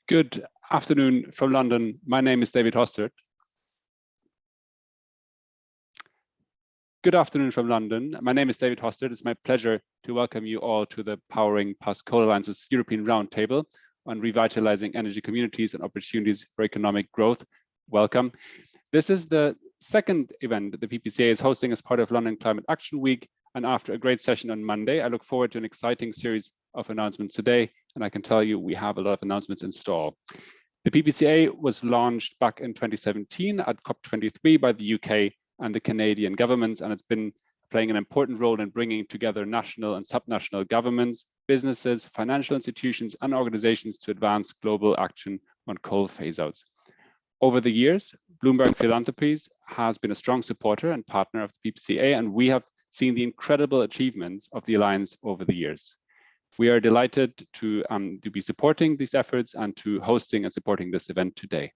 Good afternoon from London. My name is David Hostert. Good afternoon from London. My name is David Hostert. It's my pleasure to welcome you all to the Powering Past Coal Alliance's European Roundtable on revitalizing energy communities and opportunities for economic growth. Welcome. This is the second event the Ppca is hosting as part of London Climate Action Week. And after a great session on Monday, I look forward to an exciting series of announcements today. And I can tell you we have a lot of announcements in store. The Ppca was launched back in 2017 at COP23 by the UK and the Canadian governments, and it's been playing an important role in bringing together national and subnational governments, businesses, financial institutions, and organizations to advance global action on coal phase-outs. Over the years, Bloomberg Philanthropies has been a strong supporter and partner of the Ppca, and we have seen the incredible achievements of the Alliance over the years. We are delighted to be supporting these efforts and to hosting and supporting this event today.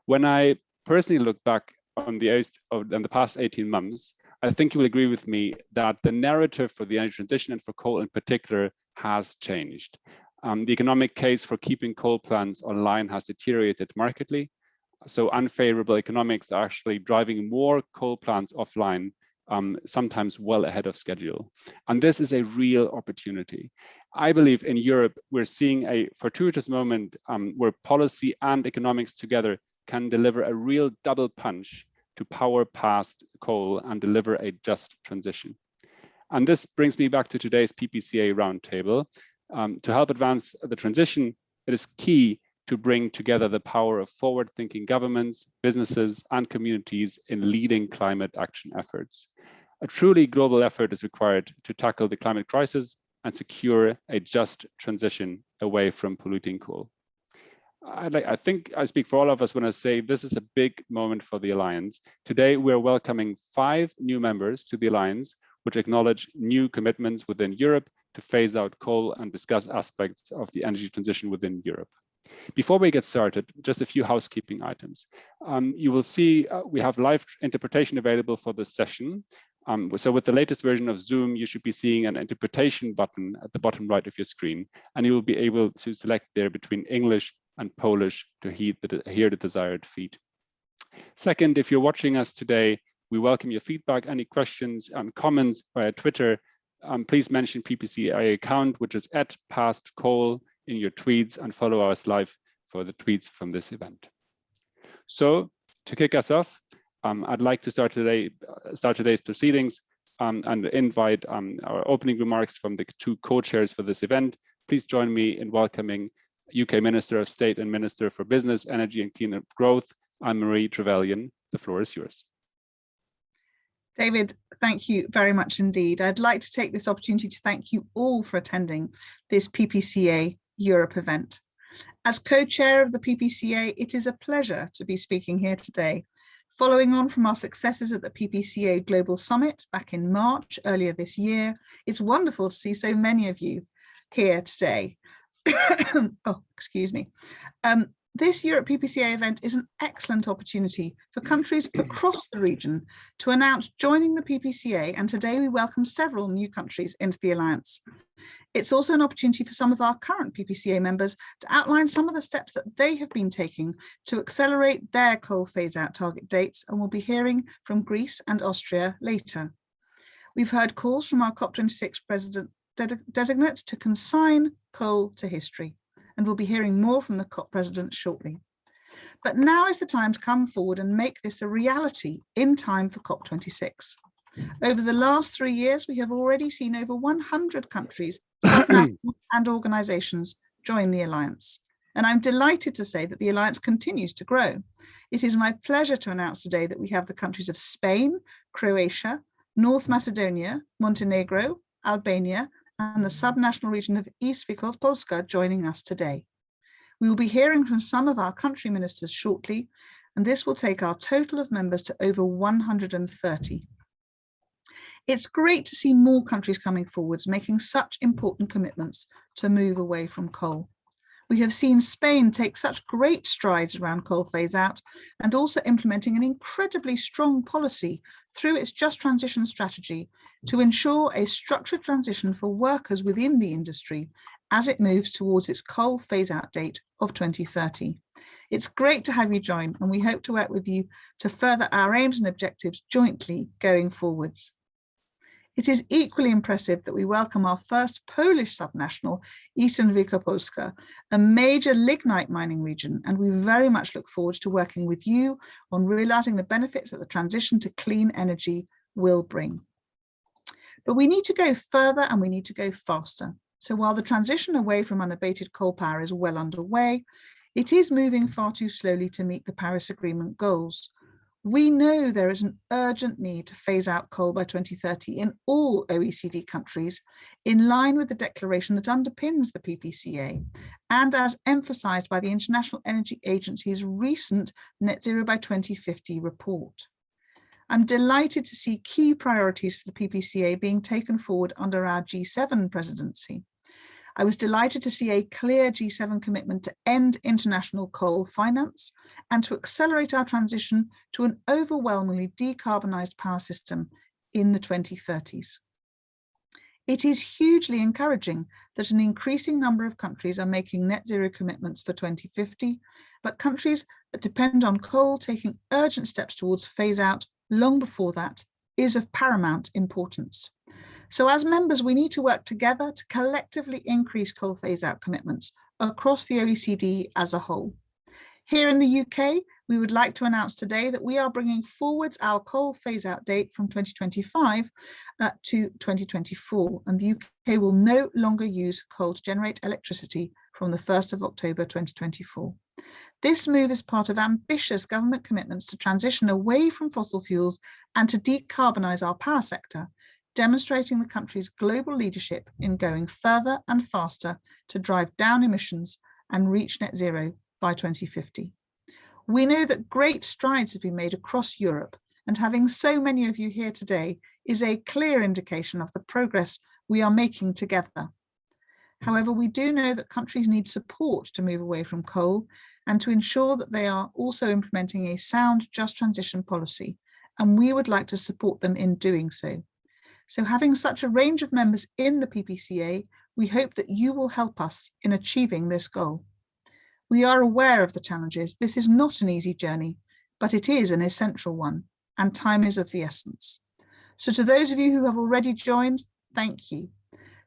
When I personally look back on the past 18 months, I think you will agree with me that the narrative for the energy transition and for coal in particular has changed. The economic case for keeping coal plants online has deteriorated markedly. So unfavorable economics are actually driving more coal plants offline, sometimes well ahead of schedule. And this is a real opportunity. I believe in Europe, we're seeing a fortuitous moment where policy and economics together can deliver a real double punch to power past coal and deliver a just transition. And this brings me back to today's Ppca Roundtable. To help advance the transition, it is key to bring together the power of forward-thinking governments, businesses, and communities in leading climate action efforts. A truly global effort is required to tackle the climate crisis and secure a just transition away from polluting coal. I think I speak for all of us when I say this is a big moment for the Alliance. Today, we're welcoming 5 new members to the Alliance, which acknowledge new commitments within Europe to phase out coal and discuss aspects of the energy transition within Europe. Before we get started, just a few housekeeping items. You will see we have live interpretation available for this session. So with the latest version of Zoom, you should be seeing an interpretation button at the bottom right of your screen, and you will be able to select there between English and Polish to hear the desired feed. Second, if you're watching us today, we welcome your feedback, any questions and comments via Twitter. Please mention Ppca account, which is @pastcoal in your tweets, and follow us live for the tweets from this event. So to kick us off, I'd like to start today's proceedings and invite our opening remarks from the 2 co-chairs for this event. Please join me in welcoming UK Minister of State and Minister for Business, Energy and Clean Growth, Anne-Marie Trevelyan. The floor is yours. David, thank you very much indeed. I'd like to take this opportunity to thank you all for attending this Ppca Europe event. As co-chair of the Ppca, it is a pleasure to be speaking here today. Following on from our successes at the Ppca Global Summit back in March earlier this year, it's wonderful to see so many of you here today. Oh, excuse me. This Europe Ppca event is an excellent opportunity for countries across the region to announce joining the Ppca, and today we welcome several new countries into the Alliance. It's also an opportunity for some of our current Ppca members to outline some of the steps that they have been taking to accelerate their coal phase-out target dates, and we'll be hearing from Greece and Austria later. We've heard calls from our COP26 President-designate to consign coal to history, and we'll be hearing more from the COP President shortly. But now is the time to come forward and make this a reality in time for COP26. Over the last 3 years, we have already seen over 100 countries and organizations join the Alliance. And I'm delighted to say that the Alliance continues to grow. It is my pleasure to announce today that we have the countries of Spain, Croatia, North Macedonia, Montenegro, Albania, and the subnational region of East Ppca joining us today. We will be hearing from some of our country ministers shortly, and this will take our total of members to over 130. It's great to see more countries coming forwards, making such important commitments to move away from coal. We have seen Spain take such great strides around coal phase out and also implementing an incredibly strong policy through its Just Transition strategy to ensure a structured transition for workers within the industry as it moves towards its coal phase-out date of 2030. It's great to have you join, and we hope to work with you to further our aims and objectives jointly going forwards. It is equally impressive that we welcome our first Polish subnational, Eastern Wielkopolska, a major lignite mining region, and we very much look forward to working with you on realizing the benefits that the transition to clean energy will bring. But we need to go further and we need to go faster. So while the transition away from unabated coal power is well underway, it is moving far too slowly to meet the Paris Agreement goals. We know there is an urgent need to phase out coal by 2030 in all OECD countries, in line with the declaration that underpins the Ppca, and as emphasised by the International Energy Agency's recent Net Zero by 2050 report. I'm delighted to see key priorities for the Ppca being taken forward under our G7 presidency. I was delighted to see a clear G7 commitment to end international coal finance and to accelerate our transition to an overwhelmingly decarbonised power system in the 2030s. It is hugely encouraging that an increasing number of countries are making net zero commitments for 2050, but countries that depend on coal taking urgent steps towards phase out long before that is of paramount importance. So as members, we need to work together to collectively increase coal phase-out commitments across the OECD as a whole. Here in the UK, we would like to announce today that we are bringing forwards our coal phase-out date from 2025 to 2024, and the UK will no longer use coal to generate electricity from the 1st of October 2024. This move is part of ambitious government commitments to transition away from fossil fuels and to decarbonise our power sector, demonstrating the country's global leadership in going further and faster to drive down emissions and reach net zero by 2050. We know that great strides have been made across Europe, and having so many of you here today is a clear indication of the progress we are making together. However, we do know that countries need support to move away from coal and to ensure that they are also implementing a sound, just transition policy, and we would like to support them in doing so. So having such a range of members in the Ppca, we hope that you will help us in achieving this goal. We are aware of the challenges. This is not an easy journey, but it is an essential one, and time is of the essence. So to those of you who have already joined, thank you.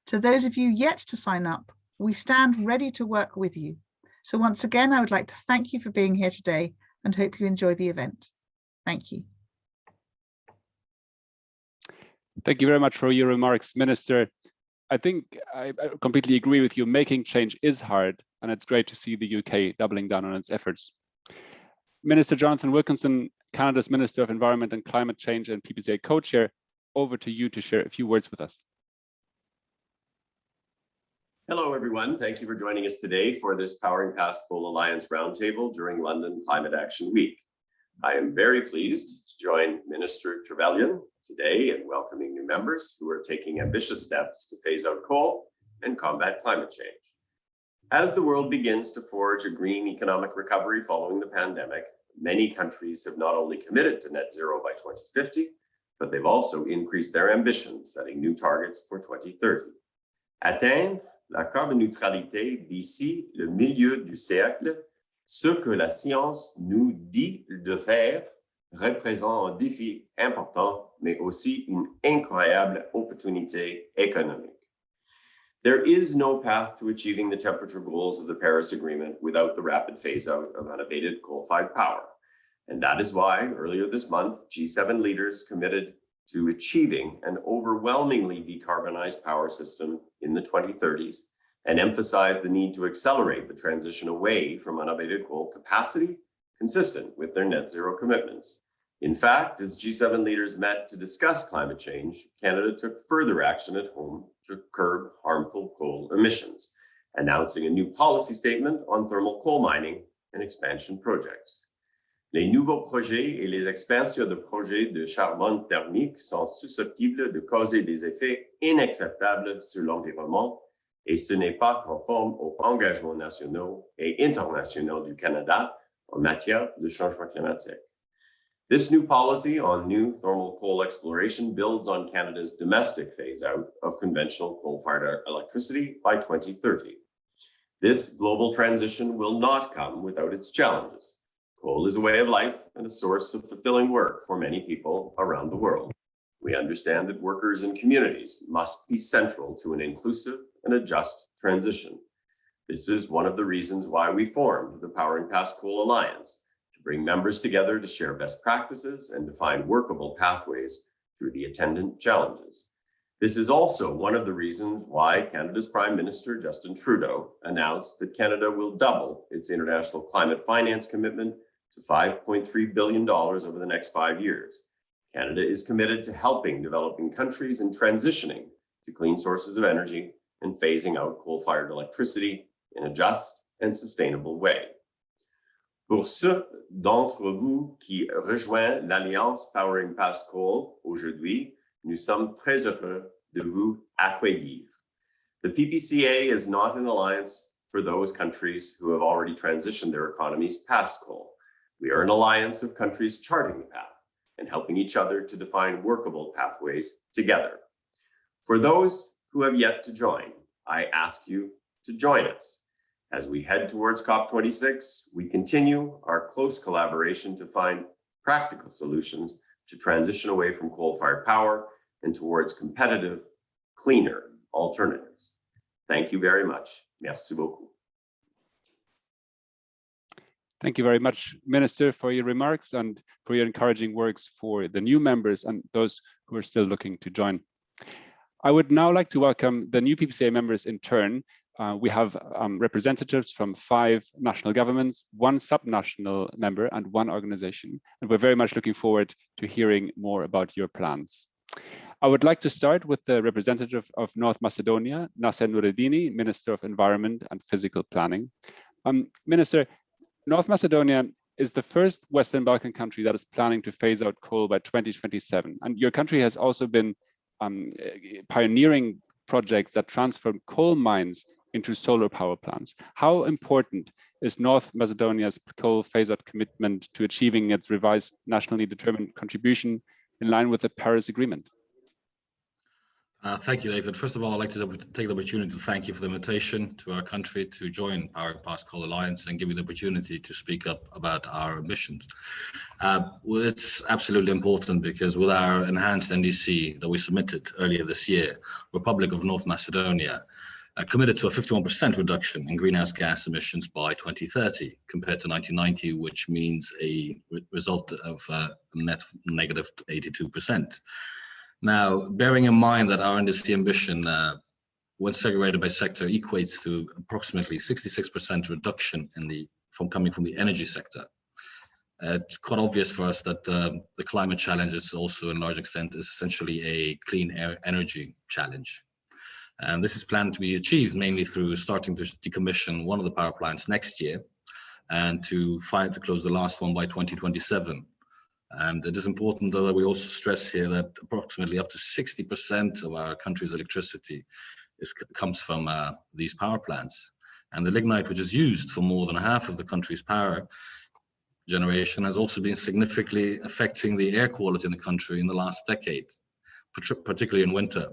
To those of you yet to sign up, we stand ready to work with you. So once again, I would like to thank you for being here today and hope you enjoy the event. Thank you. Thank you very much for your remarks, Minister. I think I completely agree with you. Making change is hard, and it's great to see the UK doubling down on its efforts. Minister Jonathan Wilkinson, Canada's Minister of Environment and Climate Change and Ppca co-chair, over to you to share a few words with us. Hello, everyone. Thank you for joining us today for this Powering Past Coal Alliance Roundtable during London Climate Action Week. I am very pleased to join Minister Trevelyan today in welcoming new members who are taking ambitious steps to phase out coal and combat climate change. As the world begins to forge a green economic recovery following the pandemic, many countries have not only committed to net zero by 2050, but they've also increased their ambitions, setting new targets for 2030. Atteindre la carbone neutralité d'ici le milieu du siècle, ce que la science nous dit de faire, représente un défi important, mais aussi une incroyable opportunité économique. There is no path to achieving the temperature goals of the Paris Agreement without the rapid phase-out of unabated coal-fired power. And that is why, earlier this month, G7 leaders committed to achieving an overwhelmingly decarbonized power system in the 2030s and emphasized the need to accelerate the transition away from unabated coal capacity consistent with their net zero commitments. In fact, as G7 leaders met to discuss climate change, Canada took further action at home to curb harmful coal emissions, announcing a new policy statement on thermal coal mining and expansion projects. Les nouveaux projets et les expansions de projets de charbon thermique sont susceptibles de causer des effets inacceptables sur l'environnement, et ce n'est pas conforme aux engagements nationaux et internationaux du Canada en matière de changement climatique. This new policy on new thermal coal exploration builds on Canada's domestic phase out of conventional coal-fired electricity by 2030. This global transition will not come without its challenges. Coal is a way of life and a source of fulfilling work for many people around the world. We understand that workers and communities must be central to an inclusive and a just transition. This is one of the reasons why we formed the Powering Past Coal Alliance, to bring members together to share best practices and define workable pathways through the attendant challenges. This is also one of the reasons why Canada's Prime Minister, Justin Trudeau, announced that Canada will double its international climate finance commitment to $5.3 billion over the next 5 years. Canada is committed to helping developing countries in transitioning to clean sources of energy and phasing out coal-fired electricity in a just and sustainable way. Pour ceux d'entre vous qui rejoignent l'Alliance Powering Past Coal aujourd'hui, nous sommes très heureux de vous accueillir. The PPCA is not an alliance for those countries who have already transitioned their economies past coal. We are an alliance of countries charting the path and helping each other to define workable pathways together. For those who have yet to join, I ask you to join us. As we head towards COP26, we continue our close collaboration to find practical solutions to transition away from coal-fired power and towards competitive, cleaner alternatives. Thank you very much. Merci beaucoup. Thank you very much, Minister, for your remarks and for your encouraging words for the new members and those who are still looking to join. I would now like to welcome the new PPCA members in turn. We have representatives from 5 national governments, 1 subnational member and 1 organization. And we're very much looking forward to hearing more about your plans. I would like to start with the representative of North Macedonia, Nasser Nureddini, Minister of Environment and Physical Planning. Minister, North Macedonia is the first Western Balkan country that is planning to phase out coal by 2027. And your country has also been pioneering projects that transform coal mines into solar power plants. How important is North Macedonia's coal phase-out commitment to achieving its revised nationally determined contribution in line with the Paris Agreement? Thank you, David. First of all, I'd like to take the opportunity to thank you for the invitation to our country to join our Past Coal Alliance and give you the opportunity to speak up about our emissions. Well, it's absolutely important because with our enhanced NDC that we submitted earlier this year, Republic of North Macedonia committed to a 51% reduction in greenhouse gas emissions by 2030 compared to 1990, which means a result of net negative 82%. Now, bearing in mind that our NDC ambition, when segregated by sector, equates to approximately 66% reduction coming from the energy sector, it's quite obvious for us that the climate challenge is also, in large extent, is essentially a clean energy challenge. And this is planned to be achieved mainly through starting to decommission one of the power plants next year and to close the last one by 2027. And it is important that we also stress here that approximately up to 60% of our country's electricity comes from these power plants. And the lignite, which is used for more than half of the country's power generation, has also been significantly affecting the air quality in the country in the last decade, particularly in winter.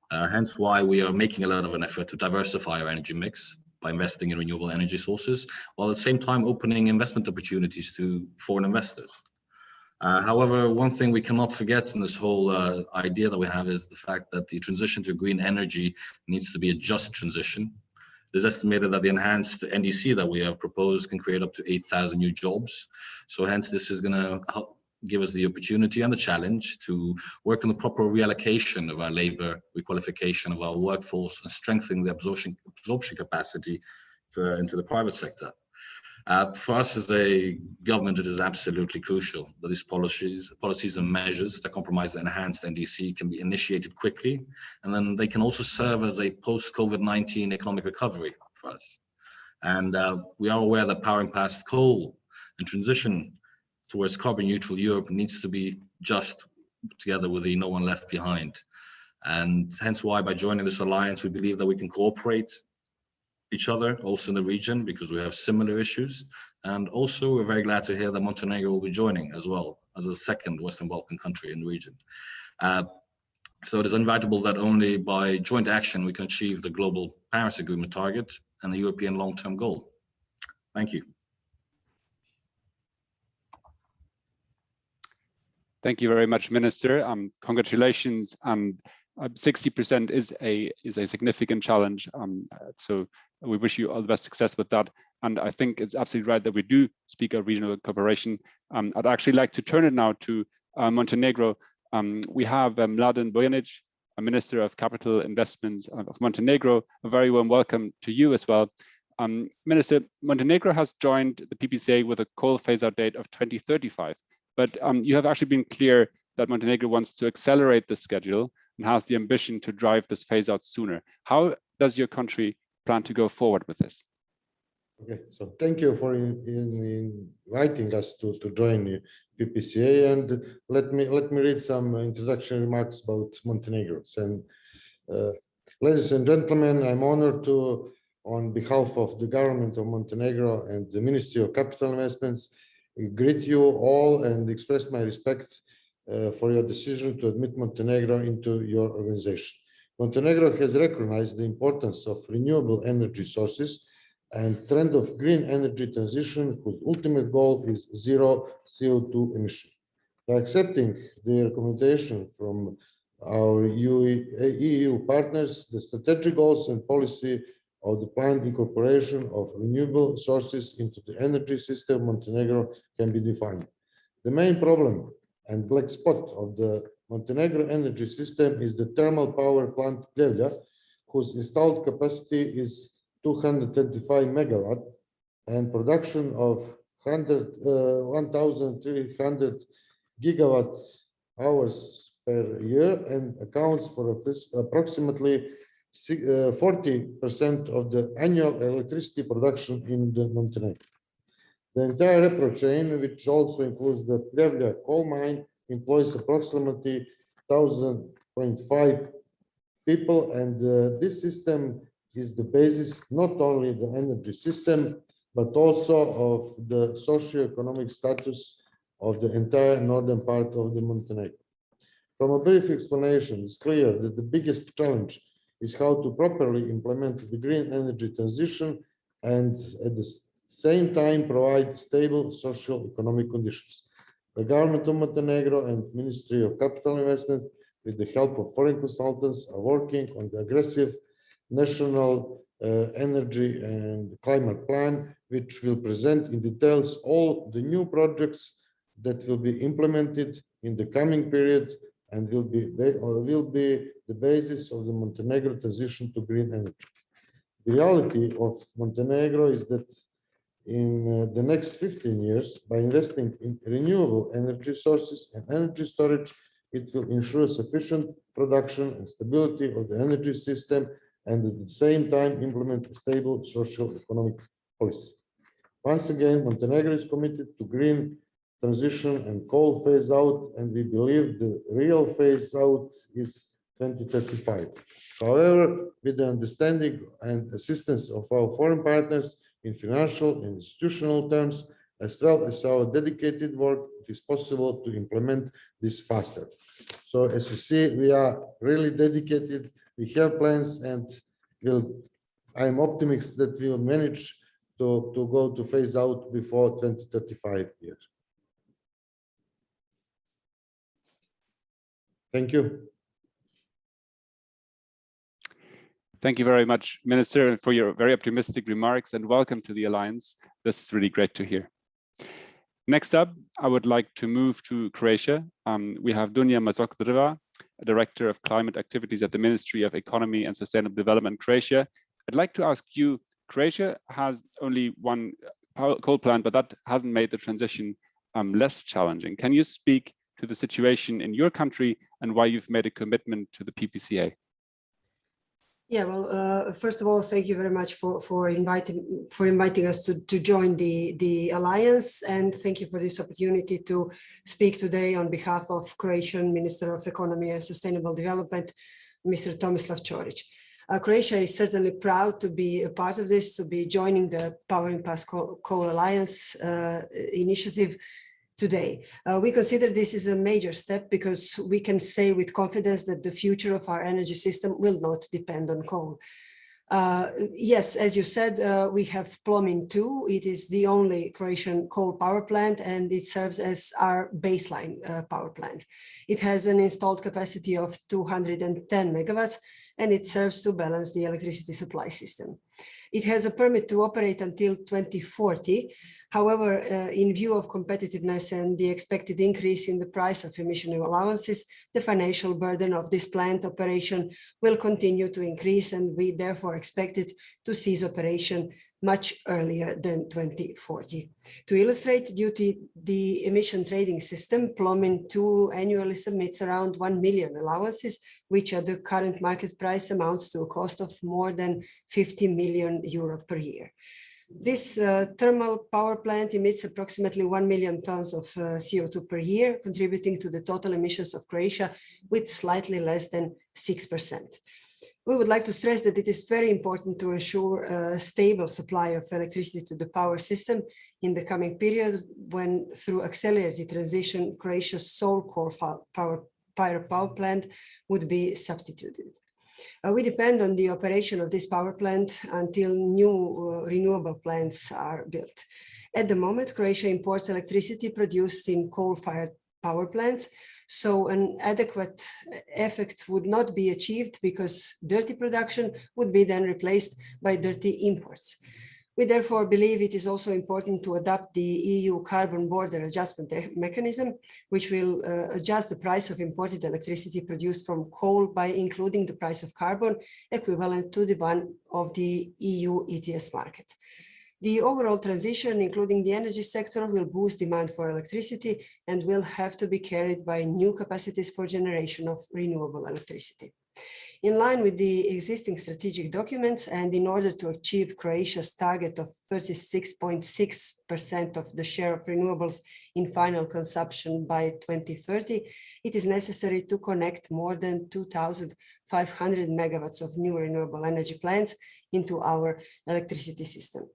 Hence why we are making a lot of an effort to diversify our energy mix by investing in renewable energy sources, while at the same time opening investment opportunities to foreign investors. However, one thing we cannot forget in this whole idea that we have is the fact that the transition to green energy needs to be a just transition. It is estimated that the enhanced NDC that we have proposed can create up to 8,000 new jobs. So hence this is going to help give us the opportunity and the challenge to work on the proper reallocation of our labor, requalification of our workforce, and strengthening the absorption capacity into the private sector. For us as a government, it is absolutely crucial that these policies and measures that compromise the enhanced NDC can be initiated quickly, and then they can also serve as a post-COVID-19 economic recovery for us. And we are aware that powering past coal and transition towards carbon neutral Europe needs to be just together with the no one left behind. And hence why by joining this alliance, we believe that we can cooperate each other, also in the region, because we have similar issues. And also, we're very glad to hear that Montenegro will be joining as well as a second Western Balkan country in the region. So it is inevitable that only by joint action we can achieve the global Paris Agreement target and the European long-term goal. Thank you. Thank you very much, Minister. Congratulations. 60% is a significant challenge. So we wish you all the best success with that. And I think it's absolutely right that we do speak of regional cooperation. I'd actually like to turn it now to Montenegro. We have Mladen Bojanic, a Minister of Capital Investments of Montenegro. A very warm welcome to you as well. Minister, Montenegro has joined the PPCA with a coal phase-out date of 2035, but you have actually been clear that Montenegro wants to accelerate the schedule and has the ambition to drive this phase-out sooner. How does your country plan to go forward with this? Okay, so thank you for inviting us to join the PPCA, and let me read some introductory remarks about Montenegro. And ladies and gentlemen, I'm honored to, on behalf of the government of Montenegro and the Ministry of Capital Investments, greet you all and express my respect for your decision to admit Montenegro into your organization. Montenegro has recognized the importance of renewable energy sources and trend of green energy transition, whose ultimate goal is zero CO2 emission. By accepting the recommendation from our EU partners, the strategic goals and policy of the planned incorporation of renewable sources into the energy system of Montenegro can be defined. The main problem and black spot of the Montenegro energy system is the thermal power plant Ppca, whose installed capacity is 225 megawatt and production of 1,300 gigawatt hours per year, and accounts for approximately 40% of the annual electricity production in the Montenegro. The entire repro chain, which also includes the Ppca coal mine, employs approximately 1,005 people, and this system is the basis not only the energy system, but also of the socio-economic status of the entire northern part of the Montenegro. From a brief explanation, it's clear that the biggest challenge is how to properly implement the green energy transition and at the same time provide stable social economic conditions. The government of Montenegro and Ministry of Capital Investments, with the help of foreign consultants, are working on the aggressive national energy and climate plan, which will present in details all the new projects that will be implemented in the coming period and will be the basis of the Montenegro transition to green energy. The reality of Montenegro is that in the next 15 years, by investing in renewable energy sources and energy storage, it will ensure sufficient production and stability of the energy system, and at the same time implement a stable social economic policy. Once again, Montenegro is committed to green transition and coal phase out, and we believe the real phase out is 2035. However, with the understanding and assistance of our foreign partners in financial and institutional terms, as well as our dedicated work, it is possible to implement this faster. So as you see, we are really dedicated. We have plans, and I'm optimistic that we will manage to go to phase out before 2035 years. Thank you. Thank you very much, Minister, for your very optimistic remarks, and welcome to the Alliance. This is really great to hear. Next up, I would like to move to Croatia. We have Dunja Mazok-Drva, Director of Climate Activities at the Ministry of Economy and Sustainable Development, Croatia. I'd like to ask you, Croatia has only one coal plant, but that hasn't made the transition less challenging. Can you speak to the situation in your country and why you've made a commitment to the PPCA? Yeah, well, first of all, thank you very much for inviting us to join the Alliance, and thank you for this opportunity to speak today on behalf of Croatian Minister of Economy and Sustainable Development, Mr. Tomislav Ćorić. Croatia is certainly proud to be a part of this, to be joining the Powering Past Coal Alliance initiative today. We consider this is a major step because we can say with confidence that the future of our energy system will not depend on coal. Yes, as you said, we have Plomin 2. It is the only Croatian coal power plant, and it serves as our baseline power plant. It has an installed capacity of 210 megawatts, and it serves to balance the electricity supply system. It has a permit to operate until 2040. However, in view of competitiveness and the expected increase in the price of emission allowances, the financial burden of this plant operation will continue to increase, and we therefore expect it to cease operation much earlier than 2040. To illustrate, due to the emission trading system, Plomin 2 annually submits around 1 million allowances, which at the current market price amounts to a cost of more than 50 million euro per year. This thermal power plant emits approximately 1 million tons of CO2 per year, contributing to the total emissions of Croatia with slightly less than 6%. We would like to stress that it is very important to ensure a stable supply of electricity to the power system in the coming period when, through accelerated transition, Croatia's sole coal-fired power plant would be substituted. We depend on the operation of this power plant until new renewable plants are built. At the moment, Croatia imports electricity produced in coal-fired power plants, so an adequate effect would not be achieved because dirty production would be then replaced by dirty imports. We therefore believe it is also important to adopt the EU carbon border adjustment mechanism, which will adjust the price of imported electricity produced from coal by including the price of carbon equivalent to the one of the EU ETS market. The overall transition, including the energy sector, will boost demand for electricity and will have to be carried by new capacities for generation of renewable electricity. In line with the existing strategic documents and in order to achieve Croatia's target of 36.6% of the share of renewables in final consumption by 2030, it is necessary to connect more than 2,500 megawatts of new renewable energy plants into our electricity system.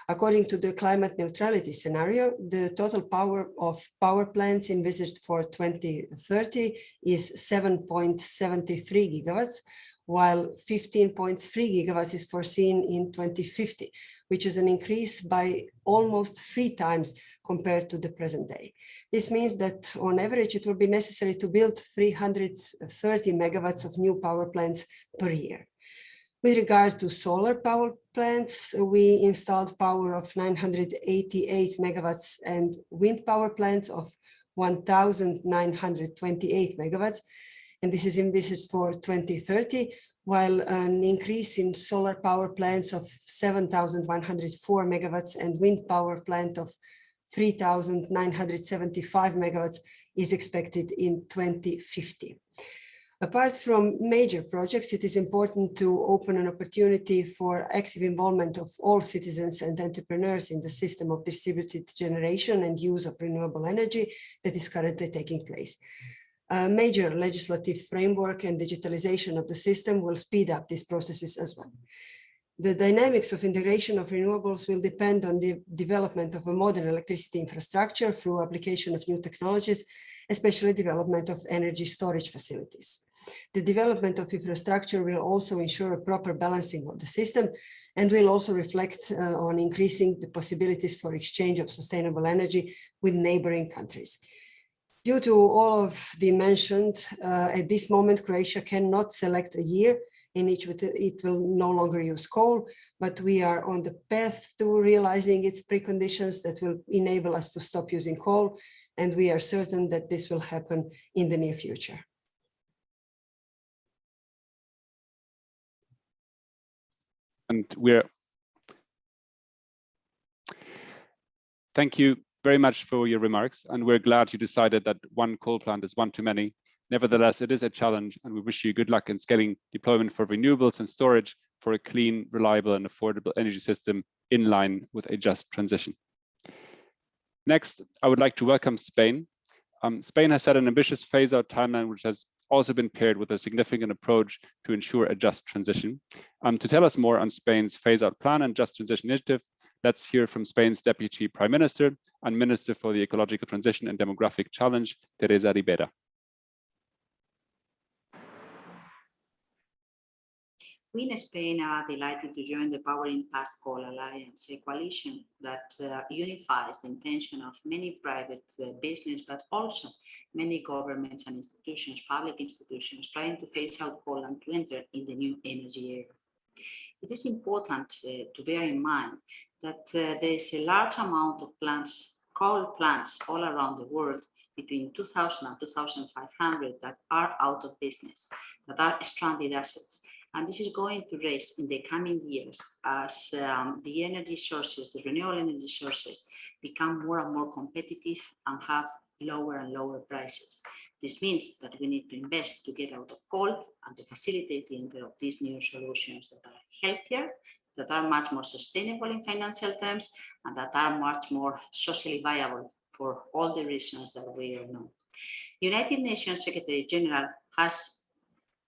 According to the climate neutrality scenario, the total power of power plants envisaged for 2030 is 7.73 gigawatts, while 15.3 gigawatts is foreseen in 2050, which is an increase by almost 3 times compared to the present day. This means that on average, it will be necessary to build 330 megawatts of new power plants per year. With regard to solar power plants, we installed power of 988 megawatts and wind power plants of 1,928 megawatts. And this is envisaged for 2030, while an increase in solar power plants of 7,104 megawatts and wind power plant of 3,975 megawatts is expected in 2050. Apart from major projects, it is important to open an opportunity for active involvement of all citizens and entrepreneurs in the system of distributed generation and use of renewable energy that is currently taking place. A major legislative framework and digitalization of the system will speed up these processes as well. The dynamics of integration of renewables will depend on the development of a modern electricity infrastructure through application of new technologies, especially development of energy storage facilities. The development of infrastructure will also ensure a proper balancing of the system and will also reflect on increasing the possibilities for exchange of sustainable energy with neighboring countries. Due to all of the mentioned, at this moment, Croatia cannot select a year in which it will no longer use coal, but we are on the path to realizing its preconditions that will enable us to stop using coal, and we are certain that this will happen in the near future. And thank you very much for your remarks, and we're glad you decided that one coal plant is one too many. Nevertheless, it is a challenge, and we wish you good luck in scaling deployment for renewables and storage for a clean, reliable, and affordable energy system in line with a just transition. Next, I would like to welcome Spain. Spain has set an ambitious phase-out timeline, which has also been paired with a significant approach to ensure a just transition. To tell us more on Spain's phase-out plan and just transition initiative, let's hear from Spain's Deputy Prime Minister and Minister for the Ecological Transition and Demographic Challenge, Teresa Ribera. We in Spain are delighted to join the Powering Past Coal Alliance, a coalition that unifies the intention of many private business, but also many governments and institutions, public institutions, trying to phase out coal and to enter in the new energy era. It is important to bear in mind that there is a large amount of plants, coal plants all around the world, between 2,000 and 2,500 that are out of business, that are stranded assets. And this is going to raise in the coming years as the energy sources, the renewable energy sources, become more and more competitive and have lower and lower prices. This means that we need to invest to get out of coal and to facilitate the entry of these new solutions that are healthier, that are much more sustainable in financial terms, and that are much more socially viable for all the reasons that we all know. The United Nations Secretary General has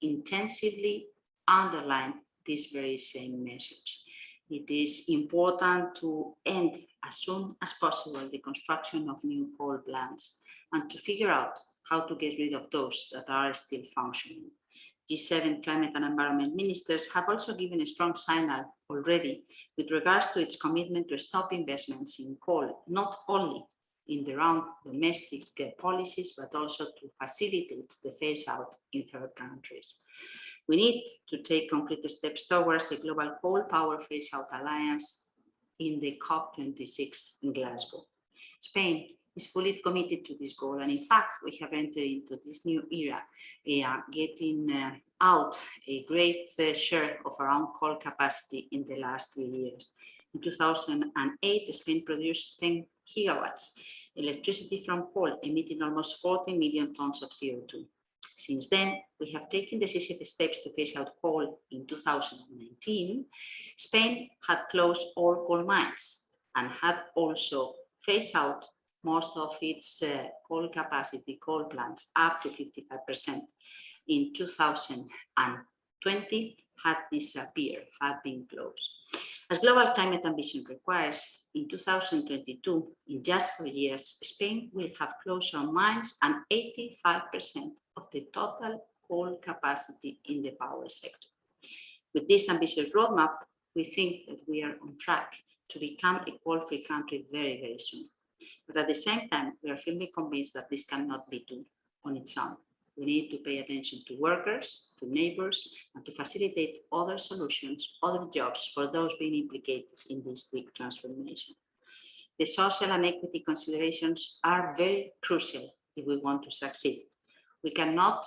intensively underline this very same message. It is important to end as soon as possible the construction of new coal plants and to figure out how to get rid of those that are still functioning. G7 climate and environment ministers have also given a strong signal already with regards to its commitment to stop investments in coal, not only in their own domestic policies, but also to facilitate the phase out in third countries. We need to take concrete steps towards a global coal power phase-out alliance in the COP26 in Glasgow. Spain is fully committed to this goal, and in fact, we have entered into this new era, getting out a great share of our own coal capacity in the last 3 years. In 2008, Spain produced 10 gigawatts electricity from coal, emitting almost 40 million tons of CO2. Since then, we have taken decisive steps to phase out coal. In 2019, Spain had closed all coal mines and had also phased out most of its coal capacity, coal plants, up to 55%. In 2020, had disappeared, had been closed. As global climate ambition requires, in 2022, in just 4 years, Spain will have closed our mines and 85% of the total coal capacity in the power sector. With this ambitious roadmap, we think that we are on track to become a coal-free country very, very soon. But at the same time, we are firmly convinced that this cannot be done on its own. We need to pay attention to workers, to neighbors, and to facilitate other solutions, other jobs for those being implicated in this big transformation. The social and equity considerations are very crucial if we want to succeed. We cannot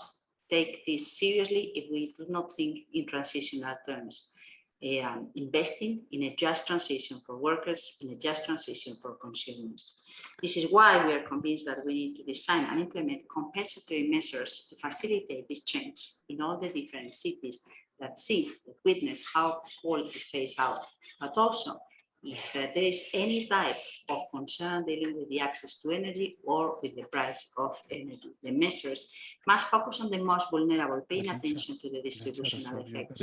take this seriously if we do not think in transitional terms. Investing in a just transition for workers, in a just transition for consumers. This is why we are convinced that we need to design and implement compensatory measures to facilitate this change in all the different cities that witness how coal is phased out, but also if there is any type of concern dealing with the access to energy or with the price of energy. The measures must focus on the most vulnerable, paying attention to the distributional effects,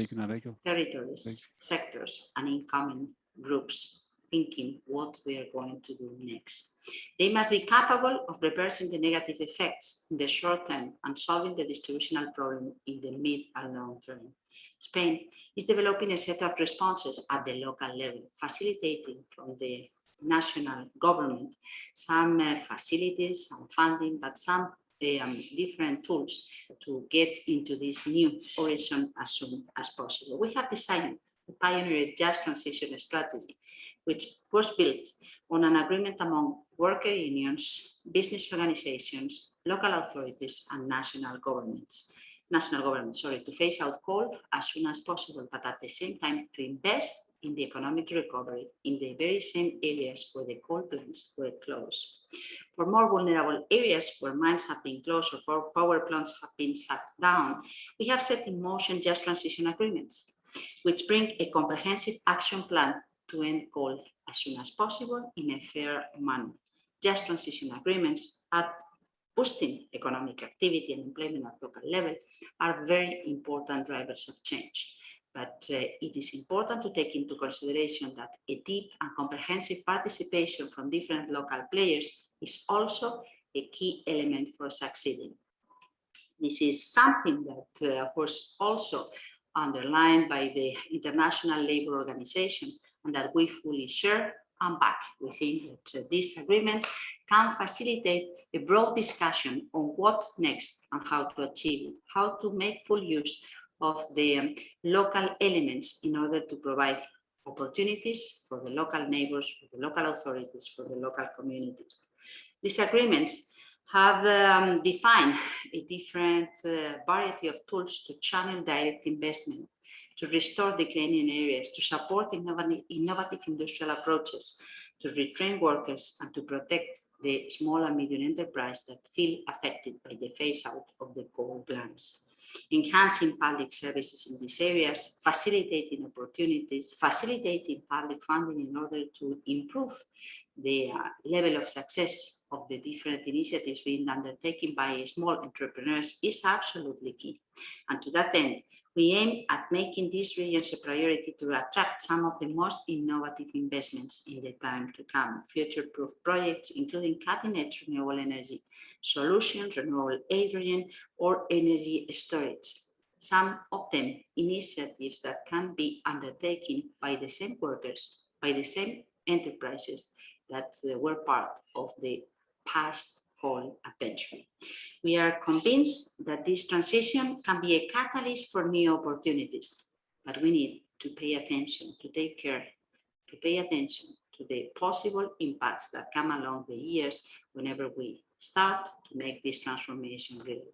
territories, sectors, and incoming groups, thinking what we are going to do next. They must be capable of reversing the negative effects in the short term and solving the distributional problem in the mid and long term. Spain is developing a set of responses at the local level, facilitating from the national government some facilities, some funding, but some different tools to get into this new horizon as soon as possible. We have decided to pioneer a just transition strategy, which was built on an agreement among worker unions, business organizations, local authorities, and national government, to phase out coal as soon as possible, but at the same time to invest in the economic recovery in the very same areas where the coal plants were closed. For more vulnerable areas where mines have been closed or for power plants have been shut down, we have set in motion just transition agreements, which bring a comprehensive action plan to end coal as soon as possible in a fair manner. Just transition agreements are boosting economic activity and employment at local level are very important drivers of change. But it is important to take into consideration that a deep and comprehensive participation from different local players is also a key element for succeeding. This is something that was also underlined by the International Labour Organization and that we fully share and back. We think that these agreements can facilitate a broad discussion on what next and how to achieve it, how to make full use of the local elements in order to provide opportunities for the local neighbors, for the local authorities, for the local communities. These agreements have defined a different variety of tools to channel direct investment, to restore declining areas, to support innovative industrial approaches, to retrain workers, and to protect the small and medium enterprise that feel affected by the phase out of the coal plants. Enhancing public services in these areas, facilitating opportunities, facilitating public funding in order to improve the level of success of the different initiatives being undertaken by small entrepreneurs is absolutely key. And to that end, we aim at making these regions a priority to attract some of the most innovative investments in the time to come, future-proof projects, including cutting-edge renewable energy solutions, renewable hydrogen, or energy storage. Some of them initiatives that can be undertaken by the same workers, by the same enterprises that were part of the past whole adventure. We are convinced that this transition can be a catalyst for new opportunities, but we need to pay attention, to take care, to pay attention to the possible impacts that come along the years whenever we start to make this transformation real.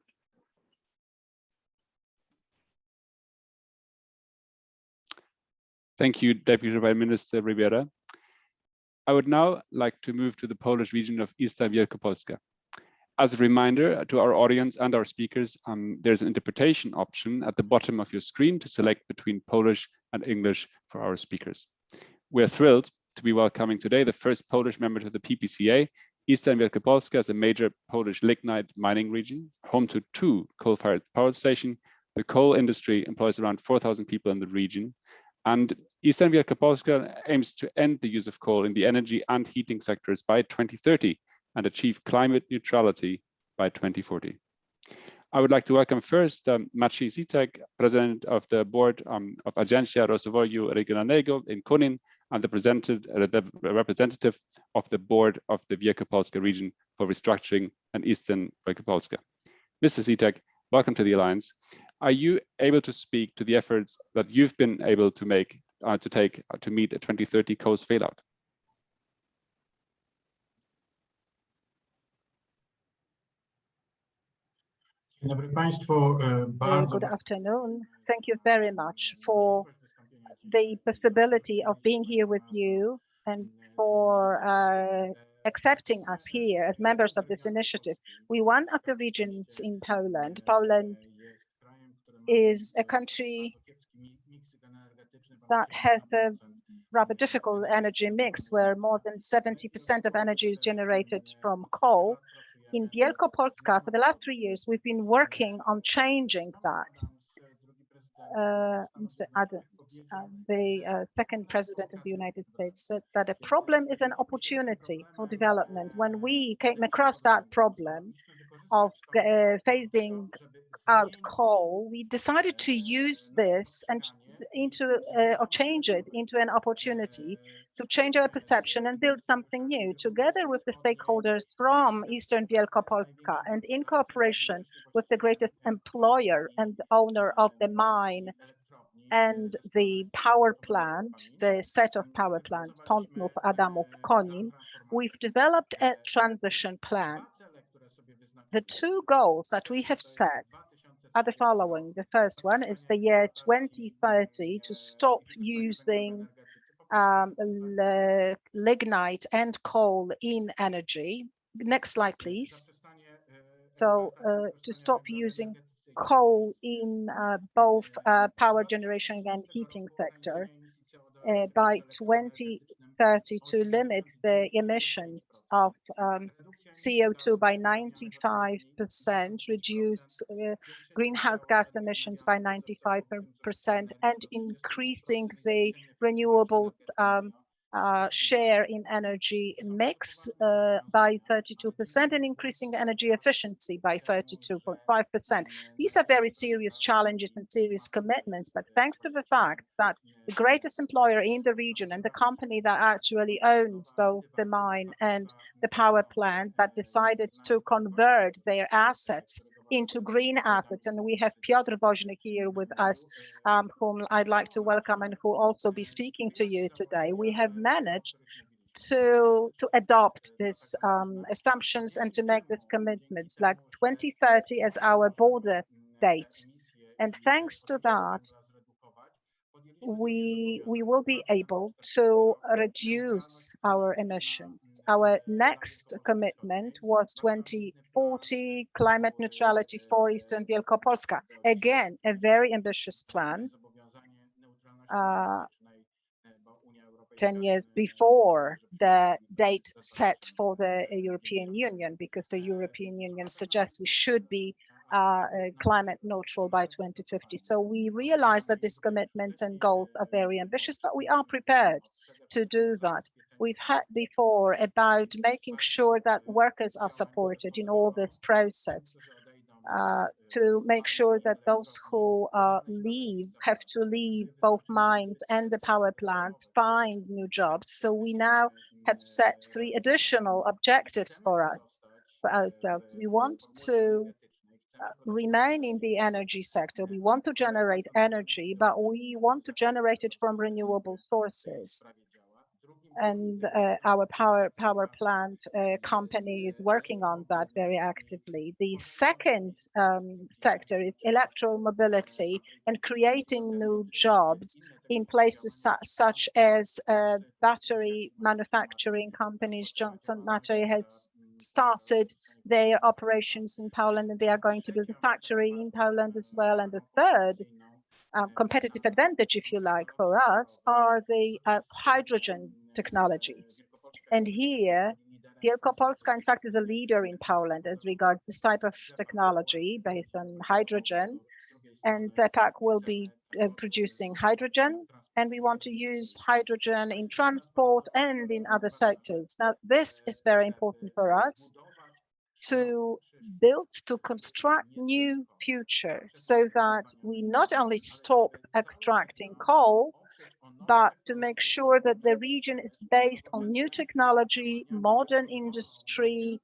Thank you, Deputy Prime Minister Rivera. I would now like to move to the Polish region of Eastern Wielkopolska. As a reminder to our audience and our speakers, there's an interpretation option at the bottom of your screen to select between Polish and English for our speakers. We're thrilled to be welcoming today the first Polish member to the Ppca. Eastern Wielkopolska is a major Polish lignite mining region, home to 2 coal-fired power stations. The coal industry employs around 4,000 people in the region. And Eastern Wielkopolska aims to end the use of coal in the energy and heating sectors by 2030 and achieve climate neutrality by 2040. I would like to welcome first Maciej Zitek, President of the Board of Agencja Rozwoju Regionalnego in Konin and the representative of the Board of the Wielkopolska region for restructuring and Eastern Wielkopolska. Mr. Zitek, welcome to the Alliance. Are you able to speak to the efforts that you've been able to make to meet a 2030 coast failout? Good afternoon. Thank you very much for the possibility of being here with you and for accepting us here as members of this initiative. We're one of the regions in Poland. Poland is a country that has a rather difficult energy mix where more than 70% of energy is generated from coal. In Wielkopolska, for the last 3 years, we've been working on changing that. Mr. Adams, the second president of the United States, said that a problem is an opportunity for development. When we came across that problem of phasing out coal, we decided to use this and or change it into an opportunity to change our perception and build something new together with the stakeholders from Eastern Wielkopolska and in cooperation with the greatest employer and owner of the mine and the power plant, the set of power plants, Pątnów, Adamów, Konin. We've developed a transition plan. The 2 goals that we have set are the following. The first one is the year 2030 to stop using lignite and coal in energy. Next slide, please. So to stop using coal in both power generation and heating sector. By 2030 to limit the emissions of CO2 by 95%, reduce greenhouse gas emissions by 95%, and increasing the renewables share in energy mix by 32% and increasing energy efficiency by 32.5%. These are very serious challenges and serious commitments, but thanks to the fact that the greatest employer in the region and the company that actually owns both the mine and the power plant that decided to convert their assets into green assets, and we have Piotr Woźny here with us, whom I'd like to welcome and who will also be speaking to you today. We have managed to adopt these assumptions and to make these commitments, like 2030 as our border date. And thanks to that, we will be able to reduce our emissions. Our next commitment was 2040 climate neutrality for Eastern Wielkopolska. Again, a very ambitious plan. 10 years before the date set for the European Union, because the European Union suggests we should be climate neutral by 2050. So we realize that these commitments and goals are very ambitious, but we are prepared to do that. We've had before about making sure that workers are supported in all this process, to make sure that those who have to leave both mines and the power plant find new jobs. So we now have set 3 additional objectives for ourselves. We want to remain in the energy sector. We want to generate energy, but we want to generate it from renewable sources. And our power plant company is working on that very actively. The second sector is electromobility and creating new jobs in places such as battery manufacturing companies. Johnson Matthey has started their operations in Poland, and they are going to build a factory in Poland as well. And the third competitive advantage, if you like, for us are the hydrogen technologies. And here, Wielkopolska, in fact, is a leader in Poland as regards this type of technology based on hydrogen. And Ppca will be producing hydrogen, and we want to use hydrogen in transport and in other sectors. Now, this is very important for us to build, to construct new future so that we not only stop extracting coal, but to make sure that the region is based on new technology, modern industry,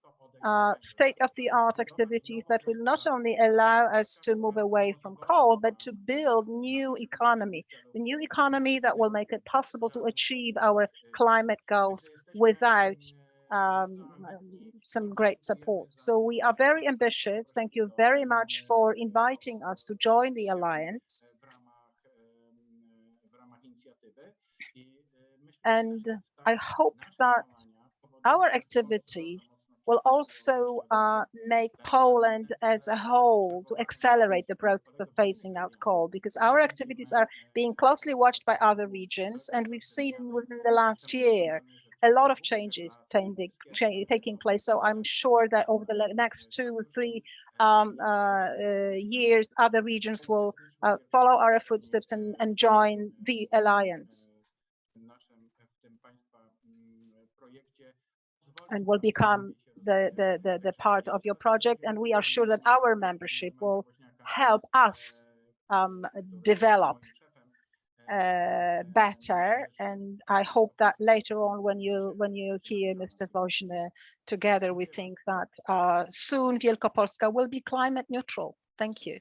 state-of-the-art activities that will not only allow us to move away from coal, but to build new economy, the new economy that will make it possible to achieve our climate goals without some great support. So we are very ambitious. Thank you very much for inviting us to join the alliance. And I hope that our activity will also make Poland as a whole to accelerate the process of phasing out coal, because our activities are being closely watched by other regions. And we've seen within the last year a lot of changes taking place. So I'm sure that over the next 2 or 3 years, other regions will follow our footsteps and join the alliance, and will become the part of your project. And we are sure that our membership will help us develop better. And I hope that later on, when you hear Mr. Woźny, together we think that soon Wielkopolska will be climate neutral. Thank you.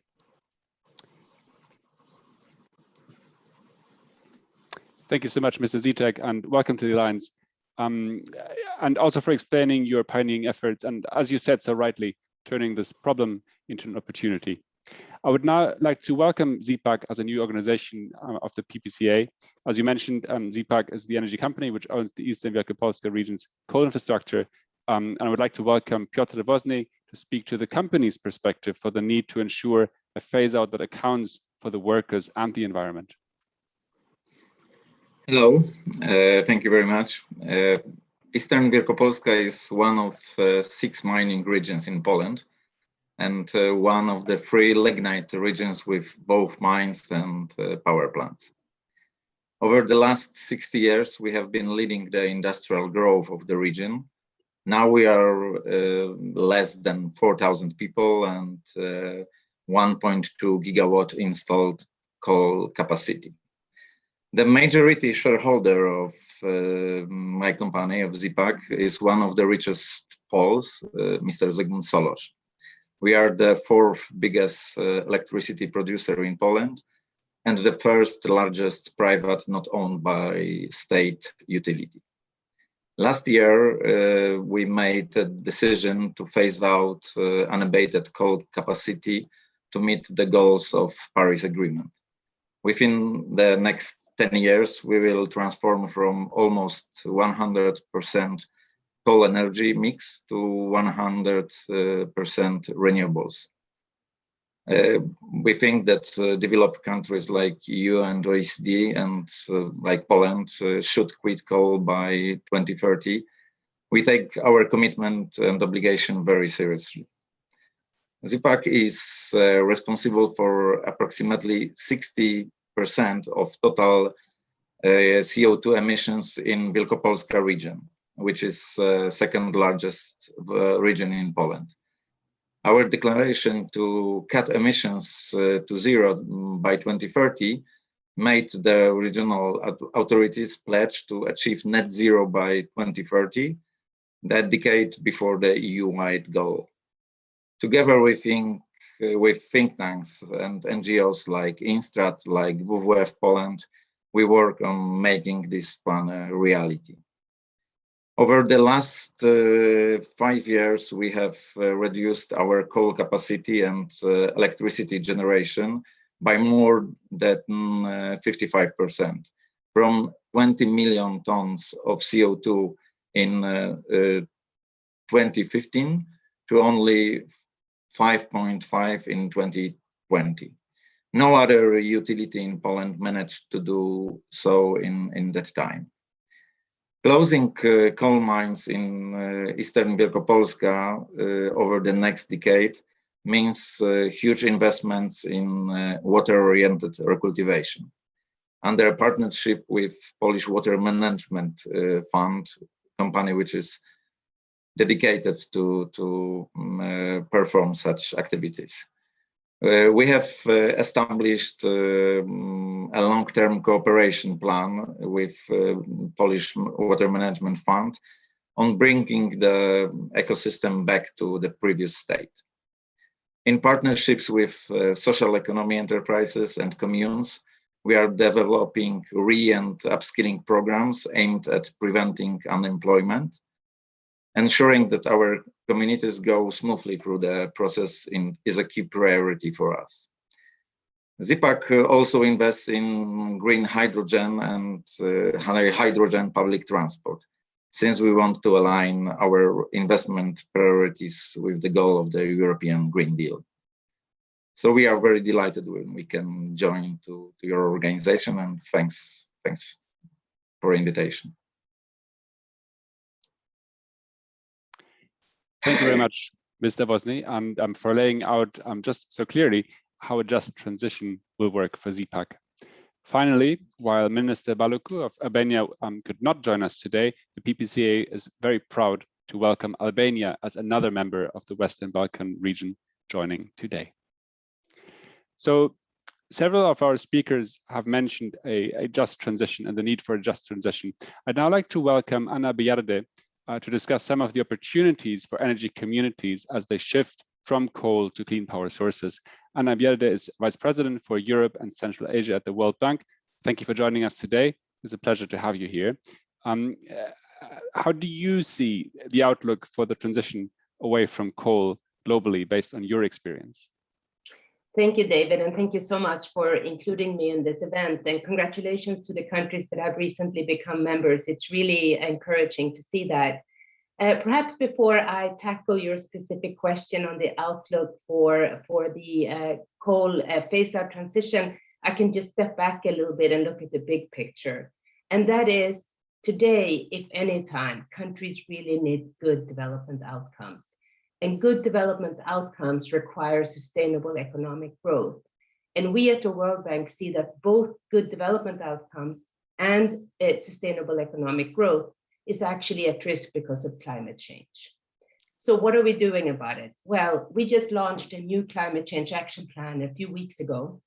Thank you so much, Mr. Zitek, and welcome to the Alliance. And also for explaining your pioneering efforts, and as you said so rightly, turning this problem into an opportunity. I would now like to welcome ZPAC as a new organization of the Ppca. As you mentioned, ZPAC is the energy company which owns the Eastern Wielkopolska region's coal infrastructure. And I would like to welcome Piotr Woźny to speak to the company's perspective for the need to ensure a phase out that accounts for the workers and the environment. Hello, thank you very much. Eastern Wielkopolska is one of 6 mining regions in Poland and one of the 3 lignite regions with both mines and power plants. Over the last 60 years, we have been leading the industrial growth of the region. Now we are less than 4,000 people and 1.2 gigawatt installed coal capacity. The majority shareholder of my company, of Ppca, is one of the richest Poles, Mr. Zygmunt Solorz. We are the 4th biggest electricity producer in Poland and the 1st largest private, not owned by state utility. Last year, we made a decision to phase out unabated coal capacity to meet the goals of Paris Agreement. Within the next 10 years, we will transform from almost 100% coal energy mix to 100% renewables. We think that developed countries like EU and OECD and like Poland should quit coal by 2030. We take our commitment and obligation very seriously. Ppca is responsible for approximately 60% of total CO2 emissions in Wielkopolska region, which is 2nd largest region in Poland. Our declaration to cut emissions to 0 by 2030 made the regional authorities pledge to achieve net zero by 2030, that decade before the EU-wide goal. Together with think tanks and NGOs like Instrat, like WWF Poland, we work on making this plan a reality. Over the last 5 years, we have reduced our coal capacity and electricity generation by more than 55%, from 20 million tons of CO2 in 2015 to only 5.5 in 2020. No other utility in Poland managed to do so in that time. Closing coal mines in Eastern Wielkopolska over the next decade means huge investments in water-oriented recultivation. Under a partnership with Polish Water Management Fund, company which is dedicated to perform such activities. We have established a long-term cooperation plan with Polish Water Management Fund on bringing the ecosystem back to the previous state. In partnerships with social economy enterprises and communes, we are developing and upskilling programs aimed at preventing unemployment. Ensuring that our communities go smoothly through the process is a key priority for us. Ppca also invests in green hydrogen and hydrogen public transport, since we want to align our investment priorities with the goal of the European Green Deal. So we are very delighted when we can join to your organization, and thanks for invitation. Thank you very much, Mr. Woźny, and for laying out just so clearly how a just transition will work for Ppca. Finally, while Minister Baluku of Albania could not join us today, the PPCA is very proud to welcome Albania as another member of the Western Balkan region joining today. So several of our speakers have mentioned a just transition and the need for a just transition. I'd now like to welcome Anna Biarde to discuss some of the opportunities for energy communities as they shift from coal to clean power sources. Anna Biarde is Vice President for Europe and Central Asia at the World Bank. Thank you for joining us today. It's a pleasure to have you here. How do you see the outlook for the transition away from coal globally based on your experience? Thank you, David, and thank you so much for including me in this event, and congratulations to the countries that have recently become members. It's really encouraging to see that. Perhaps before I tackle your specific question on the outlook for the coal phase-out transition, I can just step back a little bit and look at the big picture. And that is, today, if any time, countries really need good development outcomes. And good development outcomes require sustainable economic growth. And we at the World Bank see that both good development outcomes and sustainable economic growth is actually at risk because of climate change. So what are we doing about it? Well, we just launched a new climate change action plan a few weeks ago.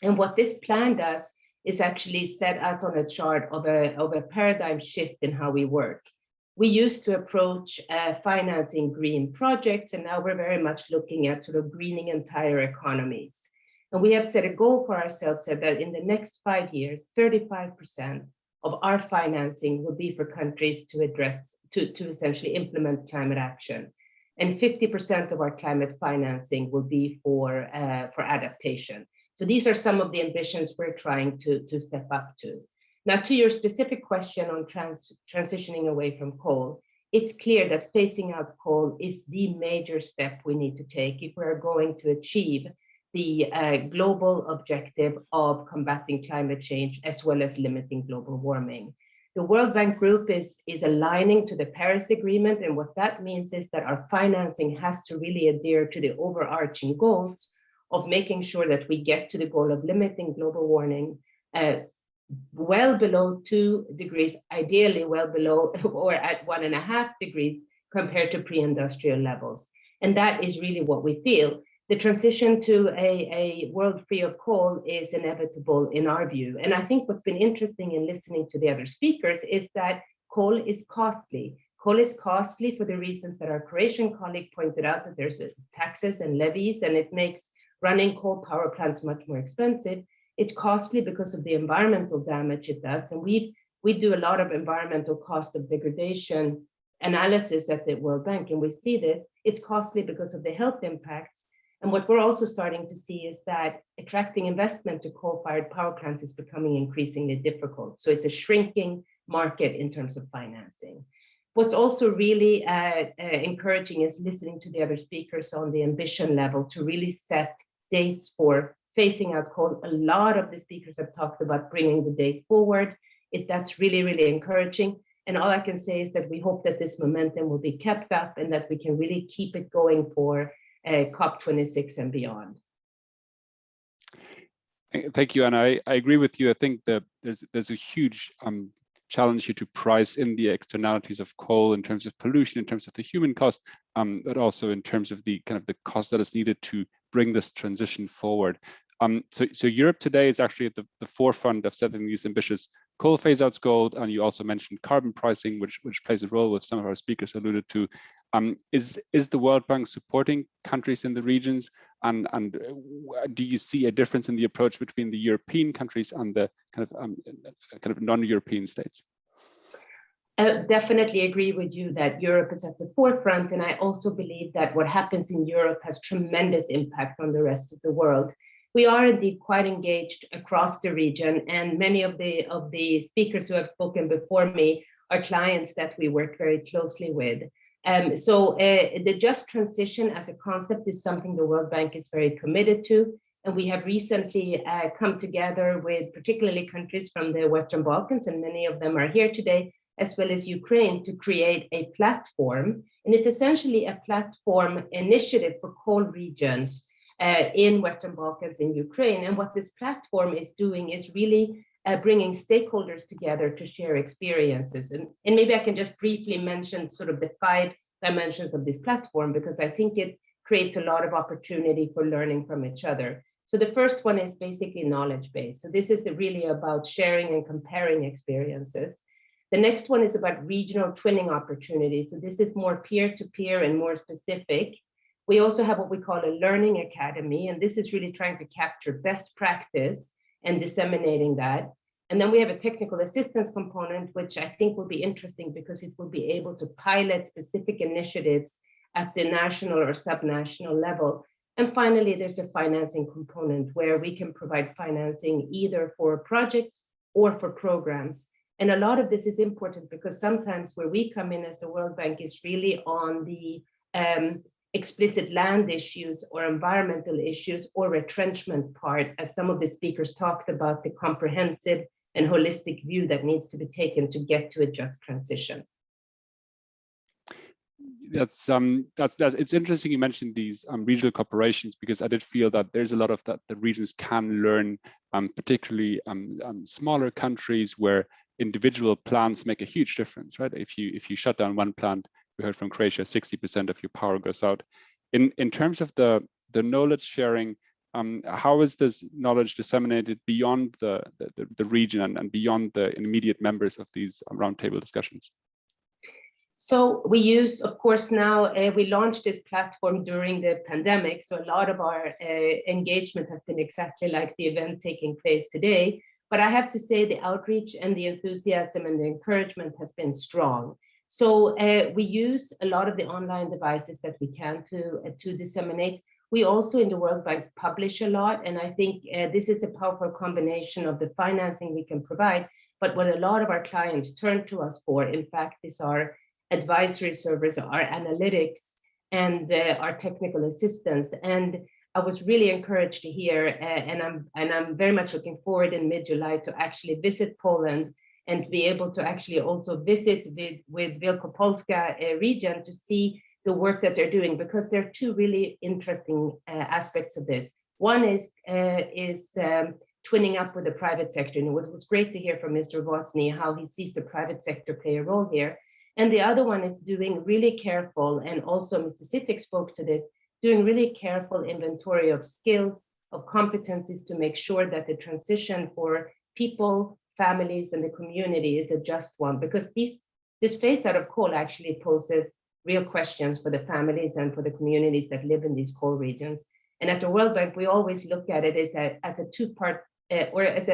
And what this plan does is actually set us on a chart of a paradigm shift in how we work. We used to approach financing green projects, and now we're very much looking at sort of greening entire economies. And we have set a goal for ourselves that in the next 5 years, 35% of our financing will be for countries to address, to essentially implement climate action. And 50% of our climate financing will be for adaptation. So these are some of the ambitions we're trying to step up to. Now, to your specific question on transitioning away from coal, it's clear that phasing out coal is the major step we need to take if we're going to achieve the global objective of combating climate change as well as limiting global warming. The World Bank Group is aligning to the Paris Agreement, and what that means is that our financing has to really adhere to the overarching goals of making sure that we get to the goal of limiting global warming well below 2 degrees, ideally well below or at 1.5 degrees compared to pre-industrial levels. And that is really what we feel. The transition to a world free of coal is inevitable in our view. And I think what's been interesting in listening to the other speakers is that coal is costly. Coal is costly for the reasons that our Croatian colleague pointed out, that there's taxes and levies, and it makes running coal power plants much more expensive. It's costly because of the environmental damage it does. And we do a lot of environmental cost of degradation analysis at the World Bank, and we see this. It's costly because of the health impacts. And what we're also starting to see is that attracting investment to coal-fired power plants is becoming increasingly difficult. So it's a shrinking market in terms of financing. What's also really encouraging is listening to the other speakers on the ambition level to really set dates for phasing out coal. A lot of the speakers have talked about bringing the date forward. That's really, really encouraging. And all I can say is that we hope that this momentum will be kept up and that we can really keep it going for COP26 and beyond. Thank you, Anna. I agree with you. I think that there's a huge challenge here to price in the externalities of coal in terms of pollution, in terms of the human cost, but also in terms of the kind of the cost that is needed to bring this transition forward. So Europe today is actually at the forefront of setting these ambitious coal phase-outs goals, and you also mentioned carbon pricing, which plays a role, with some of our speakers alluded to. Is the World Bank supporting countries in the regions, and do you see a difference in the approach between the European countries and the kind of non-European states? I definitely agree with you that Europe is at the forefront, and I also believe that what happens in Europe has tremendous impact on the rest of the world. We are indeed quite engaged across the region, and many of the speakers who have spoken before me are clients that we work very closely with. So the just transition as a concept is something the World Bank is very committed to, and we have recently come together with particularly countries from the Western Balkans, and many of them are here today, as well as Ukraine, to create a platform. And it's essentially a platform initiative for coal regions in Western Balkans and Ukraine. And what this platform is doing is really bringing stakeholders together to share experiences. And maybe I can just briefly mention sort of the 5 dimensions of this platform, because I think it creates a lot of opportunity for learning from each other. So the first one is basically knowledge-based. So this is really about sharing and comparing experiences. The next one is about regional twinning opportunities. So this is more peer-to-peer and more specific. We also have what we call a learning academy, and this is really trying to capture best practice and disseminating that. And then we have a technical assistance component, which I think will be interesting because it will be able to pilot specific initiatives at the national or subnational level. And finally, there's a financing component where we can provide financing either for projects or for programs. And a lot of this is important because sometimes where we come in as the World Bank is really on the explicit land issues or environmental issues or retrenchment part, as some of the speakers talked about, the comprehensive and holistic view that needs to be taken to get to a just transition. That's it's interesting you mentioned these regional corporations, because I did feel that there's a lot of that the regions can learn, particularly smaller countries where individual plants make a huge difference, right? If you shut down one plant, we heard from Croatia, 60% of your power goes out. In terms of the knowledge sharing, how is this knowledge disseminated beyond the region and beyond the immediate members of these roundtable discussions? So we use, of course, now we launched this platform during the pandemic. So a lot of our engagement has been exactly like the event taking place today. But I have to say the outreach and the enthusiasm and the encouragement has been strong. So we use a lot of the online devices that we can to disseminate. We also in the World Bank publish a lot. And I think this is a powerful combination of the financing we can provide. But what a lot of our clients turn to us for, in fact, is our advisory service, our analytics, and our technical assistance. And I was really encouraged to hear, and I'm very much looking forward in mid-July to actually visit Poland and be able to actually also visit with Wielkopolska region to see the work that they're doing, because there are two really interesting aspects of this. One is twinning up with the private sector. And it was great to hear from Mr. Vosny how he sees the private sector play a role here. And the other one is doing really careful, and also Mr. Sittek spoke to this, doing really careful inventory of skills, of competencies to make sure that the transition for people, families, and the community is a just one, because this phase out of coal actually poses real questions for the families and for the communities that live in these coal regions. And at the World Bank, we always look at it as a two-part or as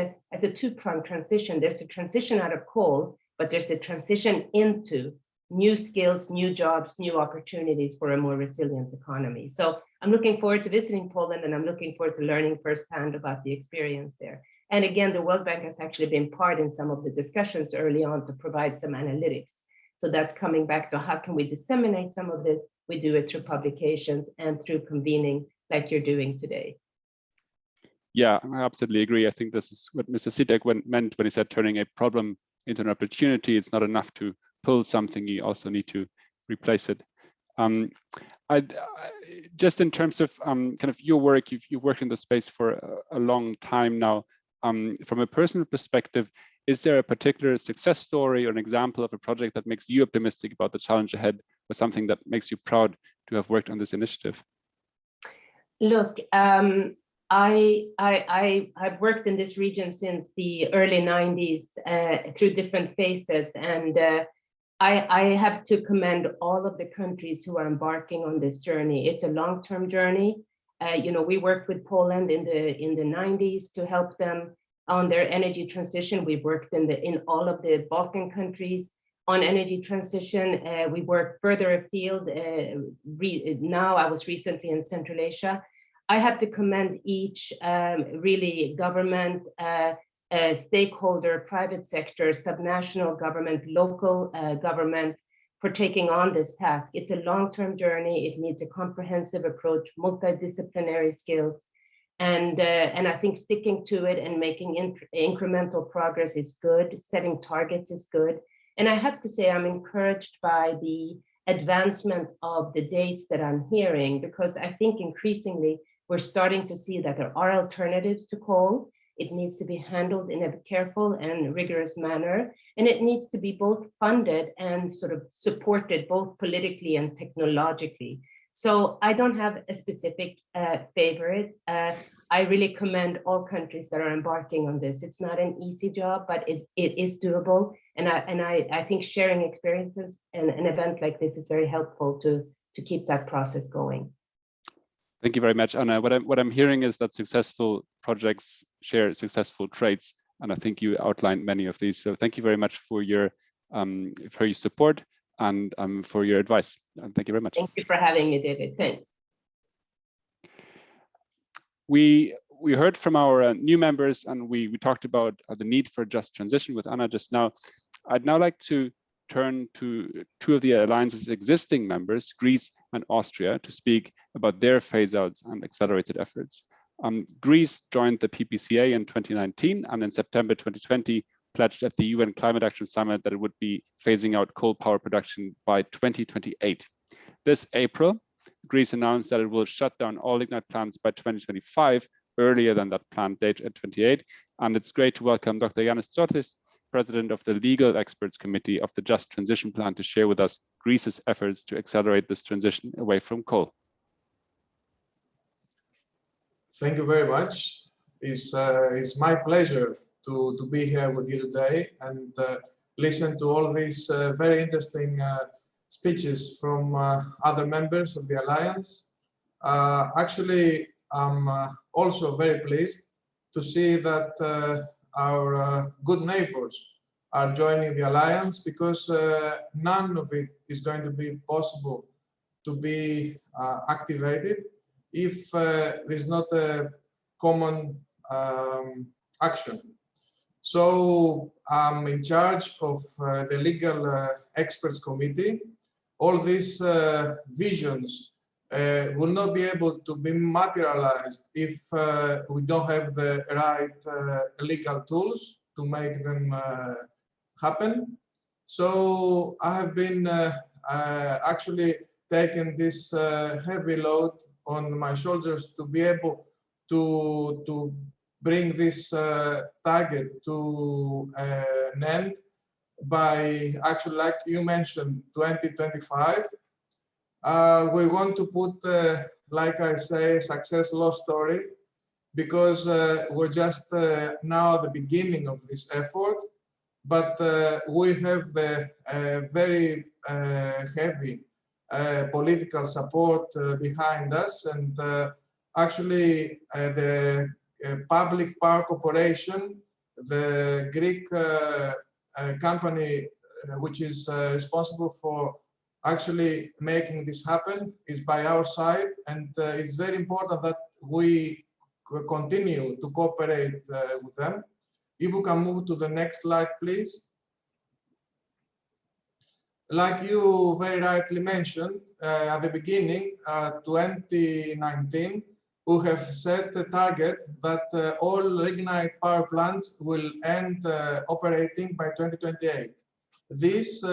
a two-pronged transition. There's the transition out of coal, but there's the transition into new skills, new jobs, new opportunities for a more resilient economy. So I'm looking forward to visiting Poland, and I'm looking forward to learning firsthand about the experience there. And again, the World Bank has actually been part in some of the discussions early on to provide some analytics. So that's coming back to how can we disseminate some of this? We do it through publications and through convening like you're doing today. Yeah, I absolutely agree. I think this is what Mr. Sittek meant when he said turning a problem into an opportunity. It's not enough to pull something, you also need to replace it. Just in terms of kind of your work, you've worked in the space for a long time now. From a personal perspective, is there a particular success story or an example of a project that makes you optimistic about the challenge ahead, or something that makes you proud to have worked on this initiative? Look, I've worked in this region since the early 90s through different phases, and I have to commend all of the countries who are embarking on this journey. It's a long-term journey. We worked with Poland in the 90s to help them on their energy transition. We worked in all of the Balkan countries on energy transition. We worked further afield. Now I was recently in Central Asia. I have to commend each really government, stakeholder, private sector, subnational government, local government for taking on this task. It's a long-term journey. It needs a comprehensive approach, multidisciplinary skills. And I think sticking to it and making incremental progress is good. Setting targets is good. And I have to say I'm encouraged by the advancement of the dates that I'm hearing, because I think increasingly we're starting to see that there are alternatives to coal. It needs to be handled in a careful and rigorous manner, and it needs to be both funded and sort of supported both politically and technologically. So I don't have a specific favorite. I really commend all countries that are embarking on this. It's not an easy job, but it is doable. And I think sharing experiences and an event like this is very helpful to keep that process going. Thank you very much, Anna. What I'm hearing is that successful projects share successful traits, and I think you outlined many of these. So thank you very much for your support and for your advice. And thank you very much. Thank you for having me, David. Thanks. We heard from our new members, and we talked about the need for just transition with Anna just now. I'd now like to turn to two of the Alliance's existing members, Greece and Austria, to speak about their phase outs and accelerated efforts. Greece joined the PPCA in 2019 and in September 2020 pledged at the UN Climate Action Summit that it would be phasing out coal power production by 2028. This April, Greece announced that it will shut down all lignite plants by 2025, earlier than that planned date at 28. And it's great to welcome Dr. Yannis Tsotis, President of the Legal Experts Committee of the Just Transition Plan, to share with us Greece's efforts to accelerate this transition away from coal. Thank you very much. It's my pleasure to be here with you today and listen to all these very interesting speeches from other members of the Alliance. Actually, I'm also very pleased to see that our good neighbors are joining the Alliance, because none of it is going to be possible to be activated if there's not a common action. So I'm in charge of the Legal Experts Committee. All these visions will not be able to be materialized if we don't have the right legal tools to make them happen. So I have been actually taking this heavy load on my shoulders to be able to bring this target to an end by, actually, like you mentioned, 2025. We want to put, like I say, success loss story, because we're just now at the beginning of this effort, but we have very heavy political support behind us, and actually the Public Power Corporation, the Greek company which is responsible for actually making this happen, is by our side, and it's very important that we continue to cooperate with them. If we can move to the next slide, please. Like you very rightly mentioned, at the beginning, 2019, we have set a target that all lignite power plants will end operating by 2028. This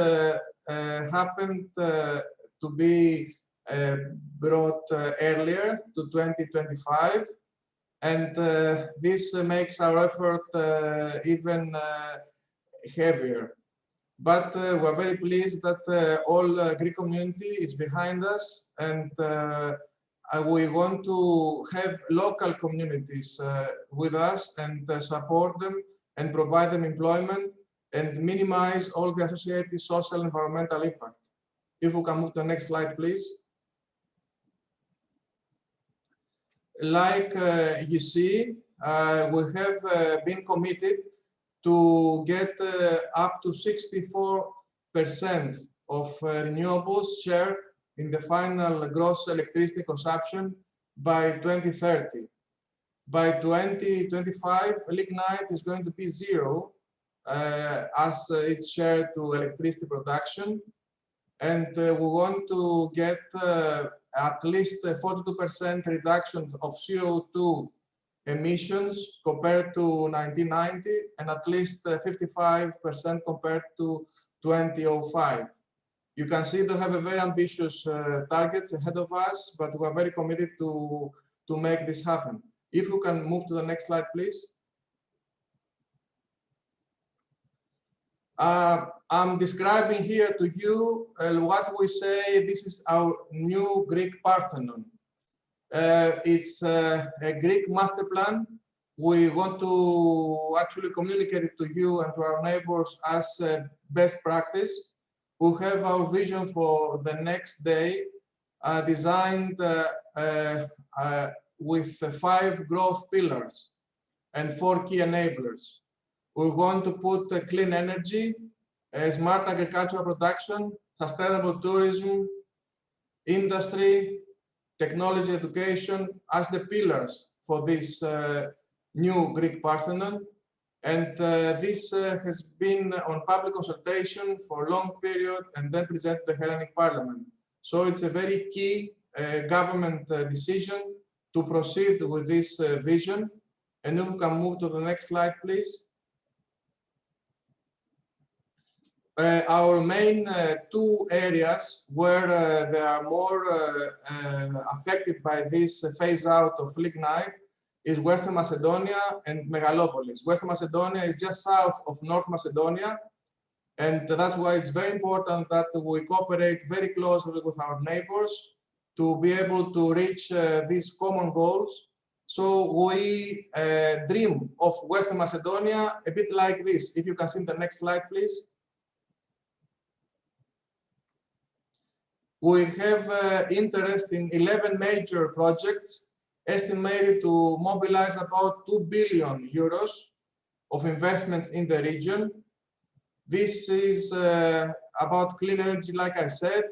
happened to be brought earlier to 2025, and this makes our effort even heavier. But we're very pleased that all Greek community is behind us, and we want to have local communities with us and support them and provide them employment and minimize all the associated social and environmental impact. If we can move to the next slide, please. Like you see, we have been committed to get up to 64% of renewables share in the final gross electricity consumption by 2030. By 2025, lignite is going to be zero as its share to electricity production. And we want to get at least a 42% reduction of CO2 emissions compared to 1990, and at least 55% compared to 2005. You can see they have a very ambitious targets ahead of us, but we're very committed to make this happen. If you can move to the next slide, please. I'm describing here to you what we say this is our new Greek Parthenon. It's a Greek master plan. We want to actually communicate it to you and to our neighbors as best practice. We have our vision for the next day designed with 5 growth pillars and 4 key enablers. We want to put clean energy, smart agricultural production, sustainable tourism, industry, technology, education as the pillars for this new Greek Parthenon. And this has been on public consultation for a long period and then presented to the Hellenic Parliament. So it's a very key government decision to proceed with this vision. And if we can move to the next slide, please. Our main two areas where they are more affected by this phase out of lignite is Western Macedonia and Megalopolis. Western Macedonia is just south of North Macedonia, and that's why it's very important that we cooperate very closely with our neighbors to be able to reach these common goals. So we dream of Western Macedonia a bit like this. If you can see the next slide, please. We have interest in 11 major projects estimated to mobilize about 2 billion euros of investments in the region. This is about clean energy, like I said,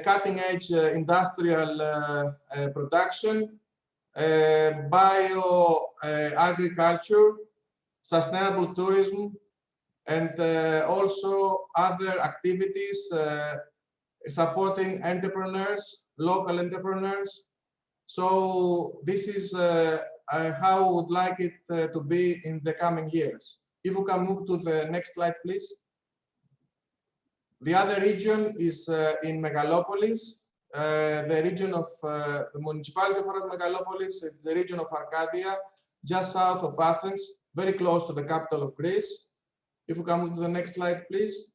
cutting-edge industrial production, agriculture, sustainable tourism, and also other activities supporting entrepreneurs, local entrepreneurs. So this is how I would like it to be in the coming years. If we can move to the next slide, please. The other region is in Megalopolis, the region of the municipality of Megalopolis, it's the region of Arcadia, just south of Athens, very close to the capital of Greece. If we can move to the next slide, please.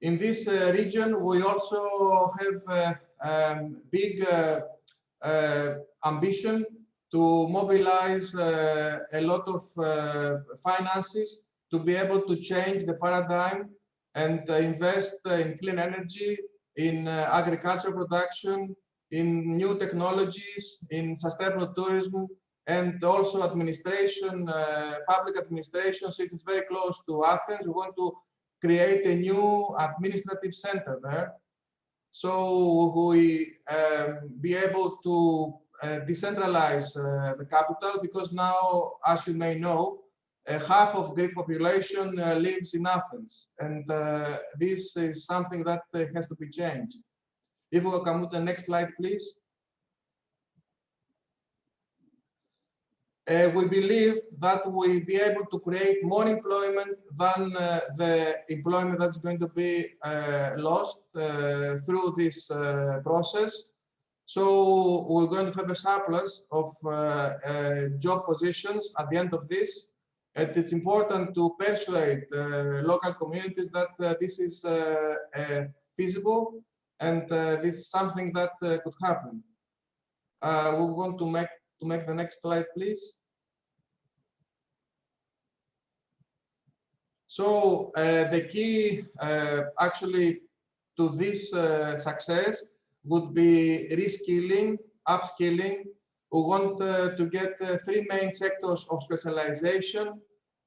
In this region, we also have big ambition to mobilize a lot of finances to be able to change the paradigm and invest in clean energy, in agricultural production, in new technologies, in sustainable tourism, and also administration, public administration. Since it's very close to Athens, we want to create a new administrative center there. So we be able to decentralize the capital, because now, as you may know, half of Greek population lives in Athens, and this is something that has to be changed. If we can move to the next slide, please. We believe that we'll be able to create more employment than the employment that's going to be lost through this process. So we're going to have a surplus of job positions at the end of this. And it's important to persuade local communities that this is feasible, and this is something that could happen. We want to make the next slide, please. So the key actually to this success would be reskilling, upskilling. We want to get three main sectors of specialization: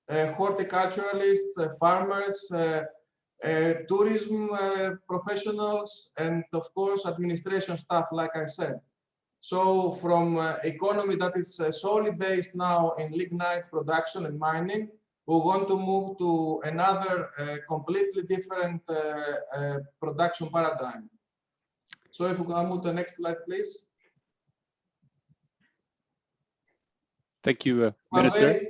horticulturalists, farmers, tourism professionals, and of course administration staff, like I said. So from economy that is solely based now in lignite production and mining, we want to move to another completely different production paradigm. So if we can move to the next slide, please. Thank you, Minister.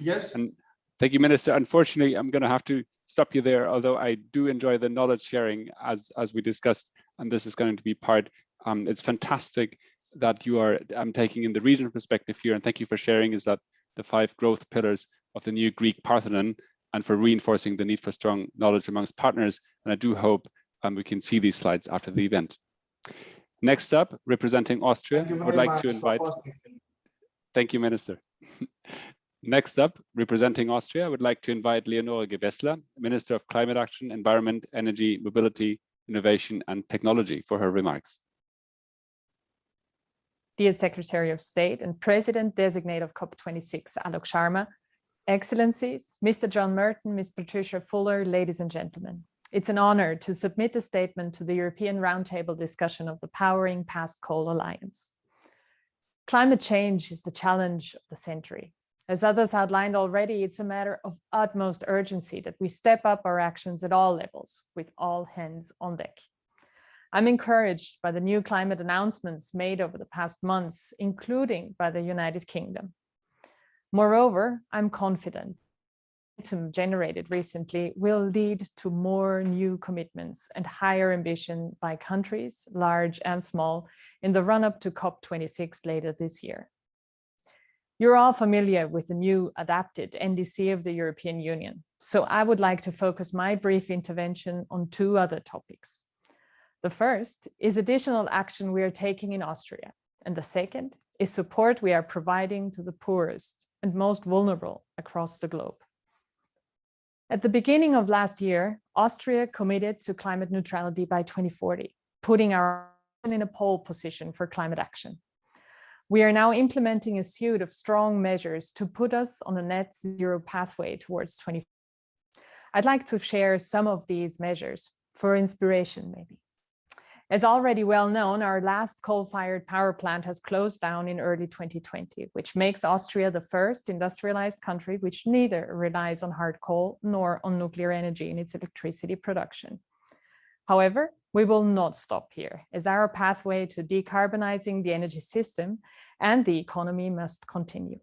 Yes. And thank you, Minister. Unfortunately, I'm going to have to stop you there, although I do enjoy the knowledge sharing as we discussed, and this is going to be part. It's fantastic that you are taking in the regional perspective here, and thank you for sharing is that the 5 growth pillars of the new Greek Parthenon, and for reinforcing the need for strong knowledge amongst partners. And I do hope we can see these slides after the event. Next up, representing Austria, I would like to invite. Thank you, Minister. Next up, representing Austria, I would like to invite Leonore Gewessler, Minister of Climate Action, Environment, Energy, Mobility, Innovation and Technology, for her remarks. Dear Secretary of State and President-designate of COP26, Alok Sharma, Excellencies, Mr. John Merton, Ms. Patricia Fuller, ladies and gentlemen. It's an honor to submit a statement to the European Roundtable discussion of the Powering Past Coal Alliance. Climate change is the challenge of the century. As others outlined already, it's a matter of utmost urgency that we step up our actions at all levels, with all hands on deck. I'm encouraged by the new climate announcements made over the past months, including by the United Kingdom. Moreover, I'm confident the momentum generated recently will lead to more new commitments and higher ambition by countries, large and small, in the run-up to COP26 later this year. You're all familiar with the new adapted NDC of the European Union, so I would like to focus my brief intervention on two other topics. The first is additional action we are taking in Austria, and the second is support we are providing to the poorest and most vulnerable across the globe. At the beginning of last year, Austria committed to climate neutrality by 2040, putting our nation in a pole position for climate action. We are now implementing a suite of strong measures to put us on a net zero pathway towards 2040. I'd like to share some of these measures for inspiration, maybe. As already well known, our last coal-fired power plant has closed down in early 2020, which makes Austria the first industrialized country which neither relies on hard coal nor on nuclear energy in its electricity production. However, we will not stop here, as our pathway to decarbonizing the energy system and the economy must continue.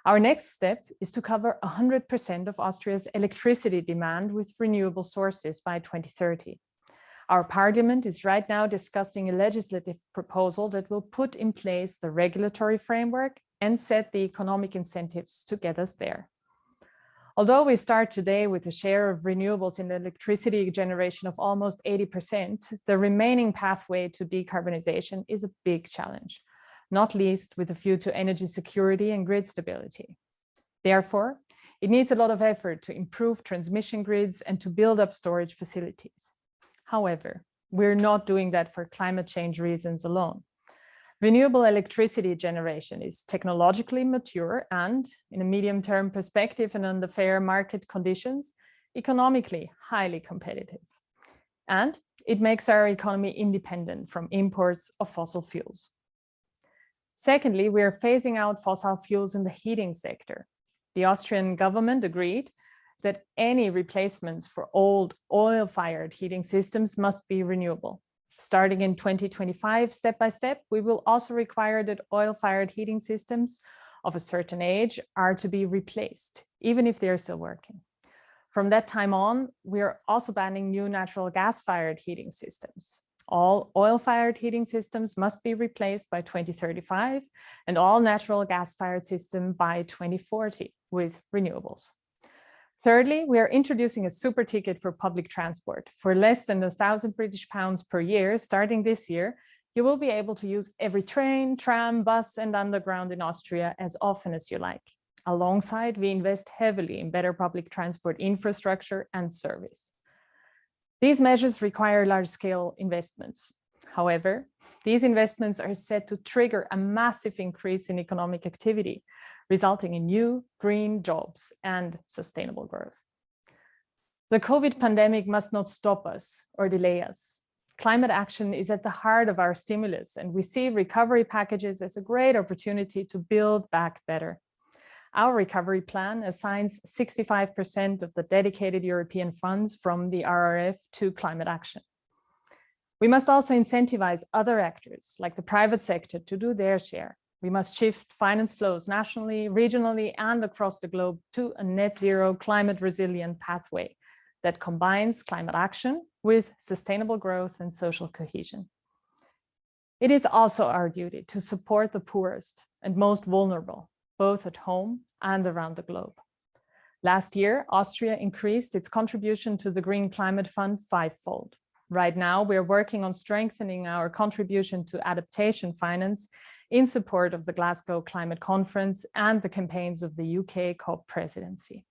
Our next step is to cover 100% of Austria's electricity demand with renewable sources by 2030. Our parliament is right now discussing a legislative proposal that will put in place the regulatory framework and set the economic incentives to get us there. Although we start today with a share of renewables in the electricity generation of almost 80%, the remaining pathway to decarbonization is a big challenge, not least with a view to energy security and grid stability. Therefore, it needs a lot of effort to improve transmission grids and to build up storage facilities. However, we're not doing that for climate change reasons alone. Renewable electricity generation is technologically mature and, in a medium-term perspective and under fair market conditions, economically highly competitive. And it makes our economy independent from imports of fossil fuels. Secondly, we are phasing out fossil fuels in the heating sector. The Austrian government agreed that any replacements for old oil-fired heating systems must be renewable. Starting in 2025, step by step, we will also require that oil-fired heating systems of a certain age are to be replaced, even if they're still working. From that time on, we are also banning new natural gas-fired heating systems. All oil-fired heating systems must be replaced by 2035 and all natural gas-fired systems by 2040 with renewables. Thirdly, we are introducing a super ticket for public transport. For less than £1,000 per year, starting this year, you will be able to use every train, tram, bus, and underground in Austria as often as you like. Alongside, we invest heavily in better public transport infrastructure and service. These measures require large-scale investments. However, these investments are set to trigger a massive increase in economic activity, resulting in new green jobs and sustainable growth. The COVID pandemic must not stop us or delay us. Climate action is at the heart of our stimulus, and we see recovery packages as a great opportunity to build back better. Our recovery plan assigns 65% of the dedicated European funds from the RRF to climate action. We must also incentivize other actors, like the private sector, to do their share. We must shift finance flows nationally, regionally, and across the globe to a net zero climate resilient pathway that combines climate action with sustainable growth and social cohesion. It is also our duty to support the poorest and most vulnerable, both at home and around the globe. Last year, Austria increased its contribution to the Green Climate Fund fivefold. Right now, we're working on strengthening our contribution to adaptation finance in support of the Glasgow Climate Conference and the campaigns of the UK COP presidency.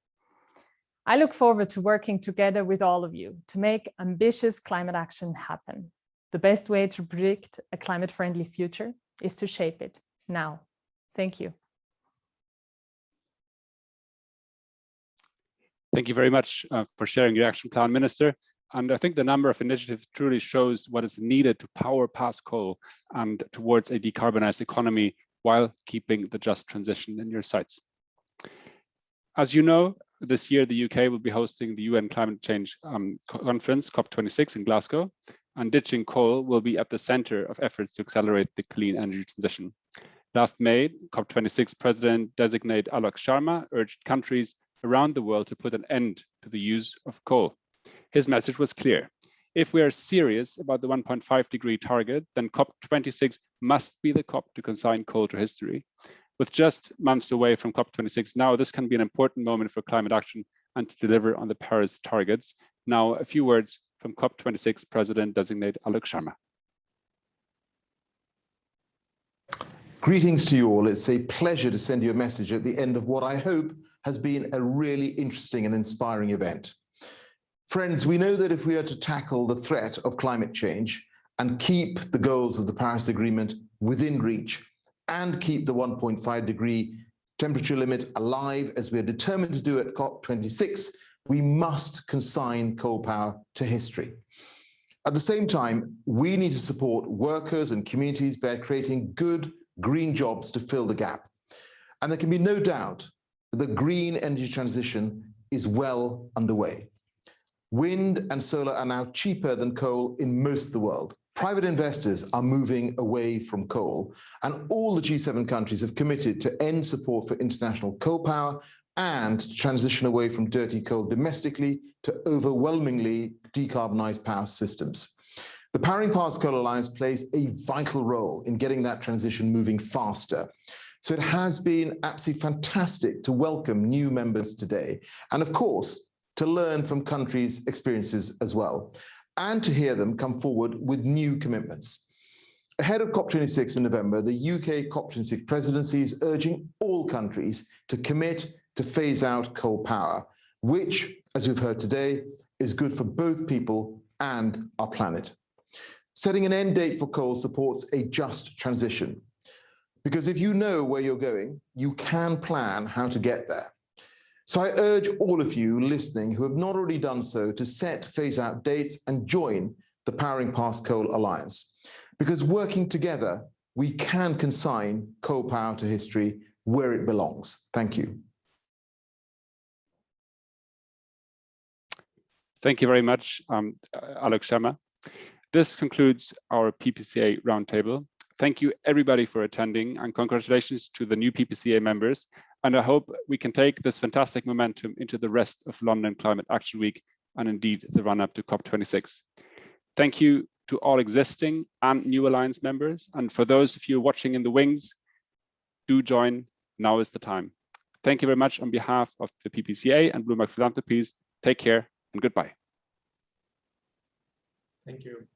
I look forward to working together with all of you to make ambitious climate action happen. The best way to predict a climate-friendly future is to shape it now. Thank you. Thank you very much for sharing your action plan, Minister. And I think the number of initiatives truly shows what is needed to power past coal and towards a decarbonized economy while keeping the just transition in your sights. As you know, this year the UK will be hosting the UN Climate Change Conference, COP26 in Glasgow. and ditching coal will be at the center of efforts to accelerate the clean energy transition. Last May, COP26 President-designate Alok Sharma urged countries around the world to put an end to the use of coal. His message was clear. If we are serious about the 1.5-degree target, then COP26 must be the COP to consign coal to history. With just months away from COP26 now, this can be an important moment for climate action and to deliver on the Paris targets. Now, a few words from COP26 President-designate Alok Sharma. Greetings to you all. It's a pleasure to send you a message at the end of what I hope has been a really interesting and inspiring event. Friends, we know that if we are to tackle the threat of climate change and keep the goals of the Paris Agreement within reach and keep the 1.5-degree temperature limit alive, as we are determined to do at COP26, we must consign coal power to history. At the same time, we need to support workers and communities by creating good green jobs to fill the gap. And there can be no doubt that the green energy transition is well underway. Wind and solar are now cheaper than coal in most of the world. Private investors are moving away from coal, and all the G7 countries have committed to end support for international coal power and transition away from dirty coal domestically to overwhelmingly decarbonized power systems. The Powering Past Coal Alliance plays a vital role in getting that transition moving faster. So it has been absolutely fantastic to welcome new members today, and of course, to learn from countries' experiences as well, and to hear them come forward with new commitments. Ahead of COP26 in November, the UK COP26 presidency is urging all countries to commit to phase out coal power, which, as we've heard today, is good for both people and our planet. Setting an end date for coal supports a just transition, because if you know where you're going, you can plan how to get there. So I urge all of you listening who have not already done so to set phase-out dates and join the Powering Past Coal Alliance, because working together, we can consign coal power to history where it belongs. Thank you. Thank you very much, Alok Sharma. This concludes our PPCA Roundtable. Thank you everybody for attending, and congratulations to the new PPCA members. And I hope we can take this fantastic momentum into the rest of London Climate Action Week and indeed the run-up to COP26. Thank you to all existing and new Alliance members. And for those of you watching in the wings, do join. Now is the time. Thank you very much on behalf of the PPCA and Bloomberg Philanthropies. Take care and goodbye. Thank you.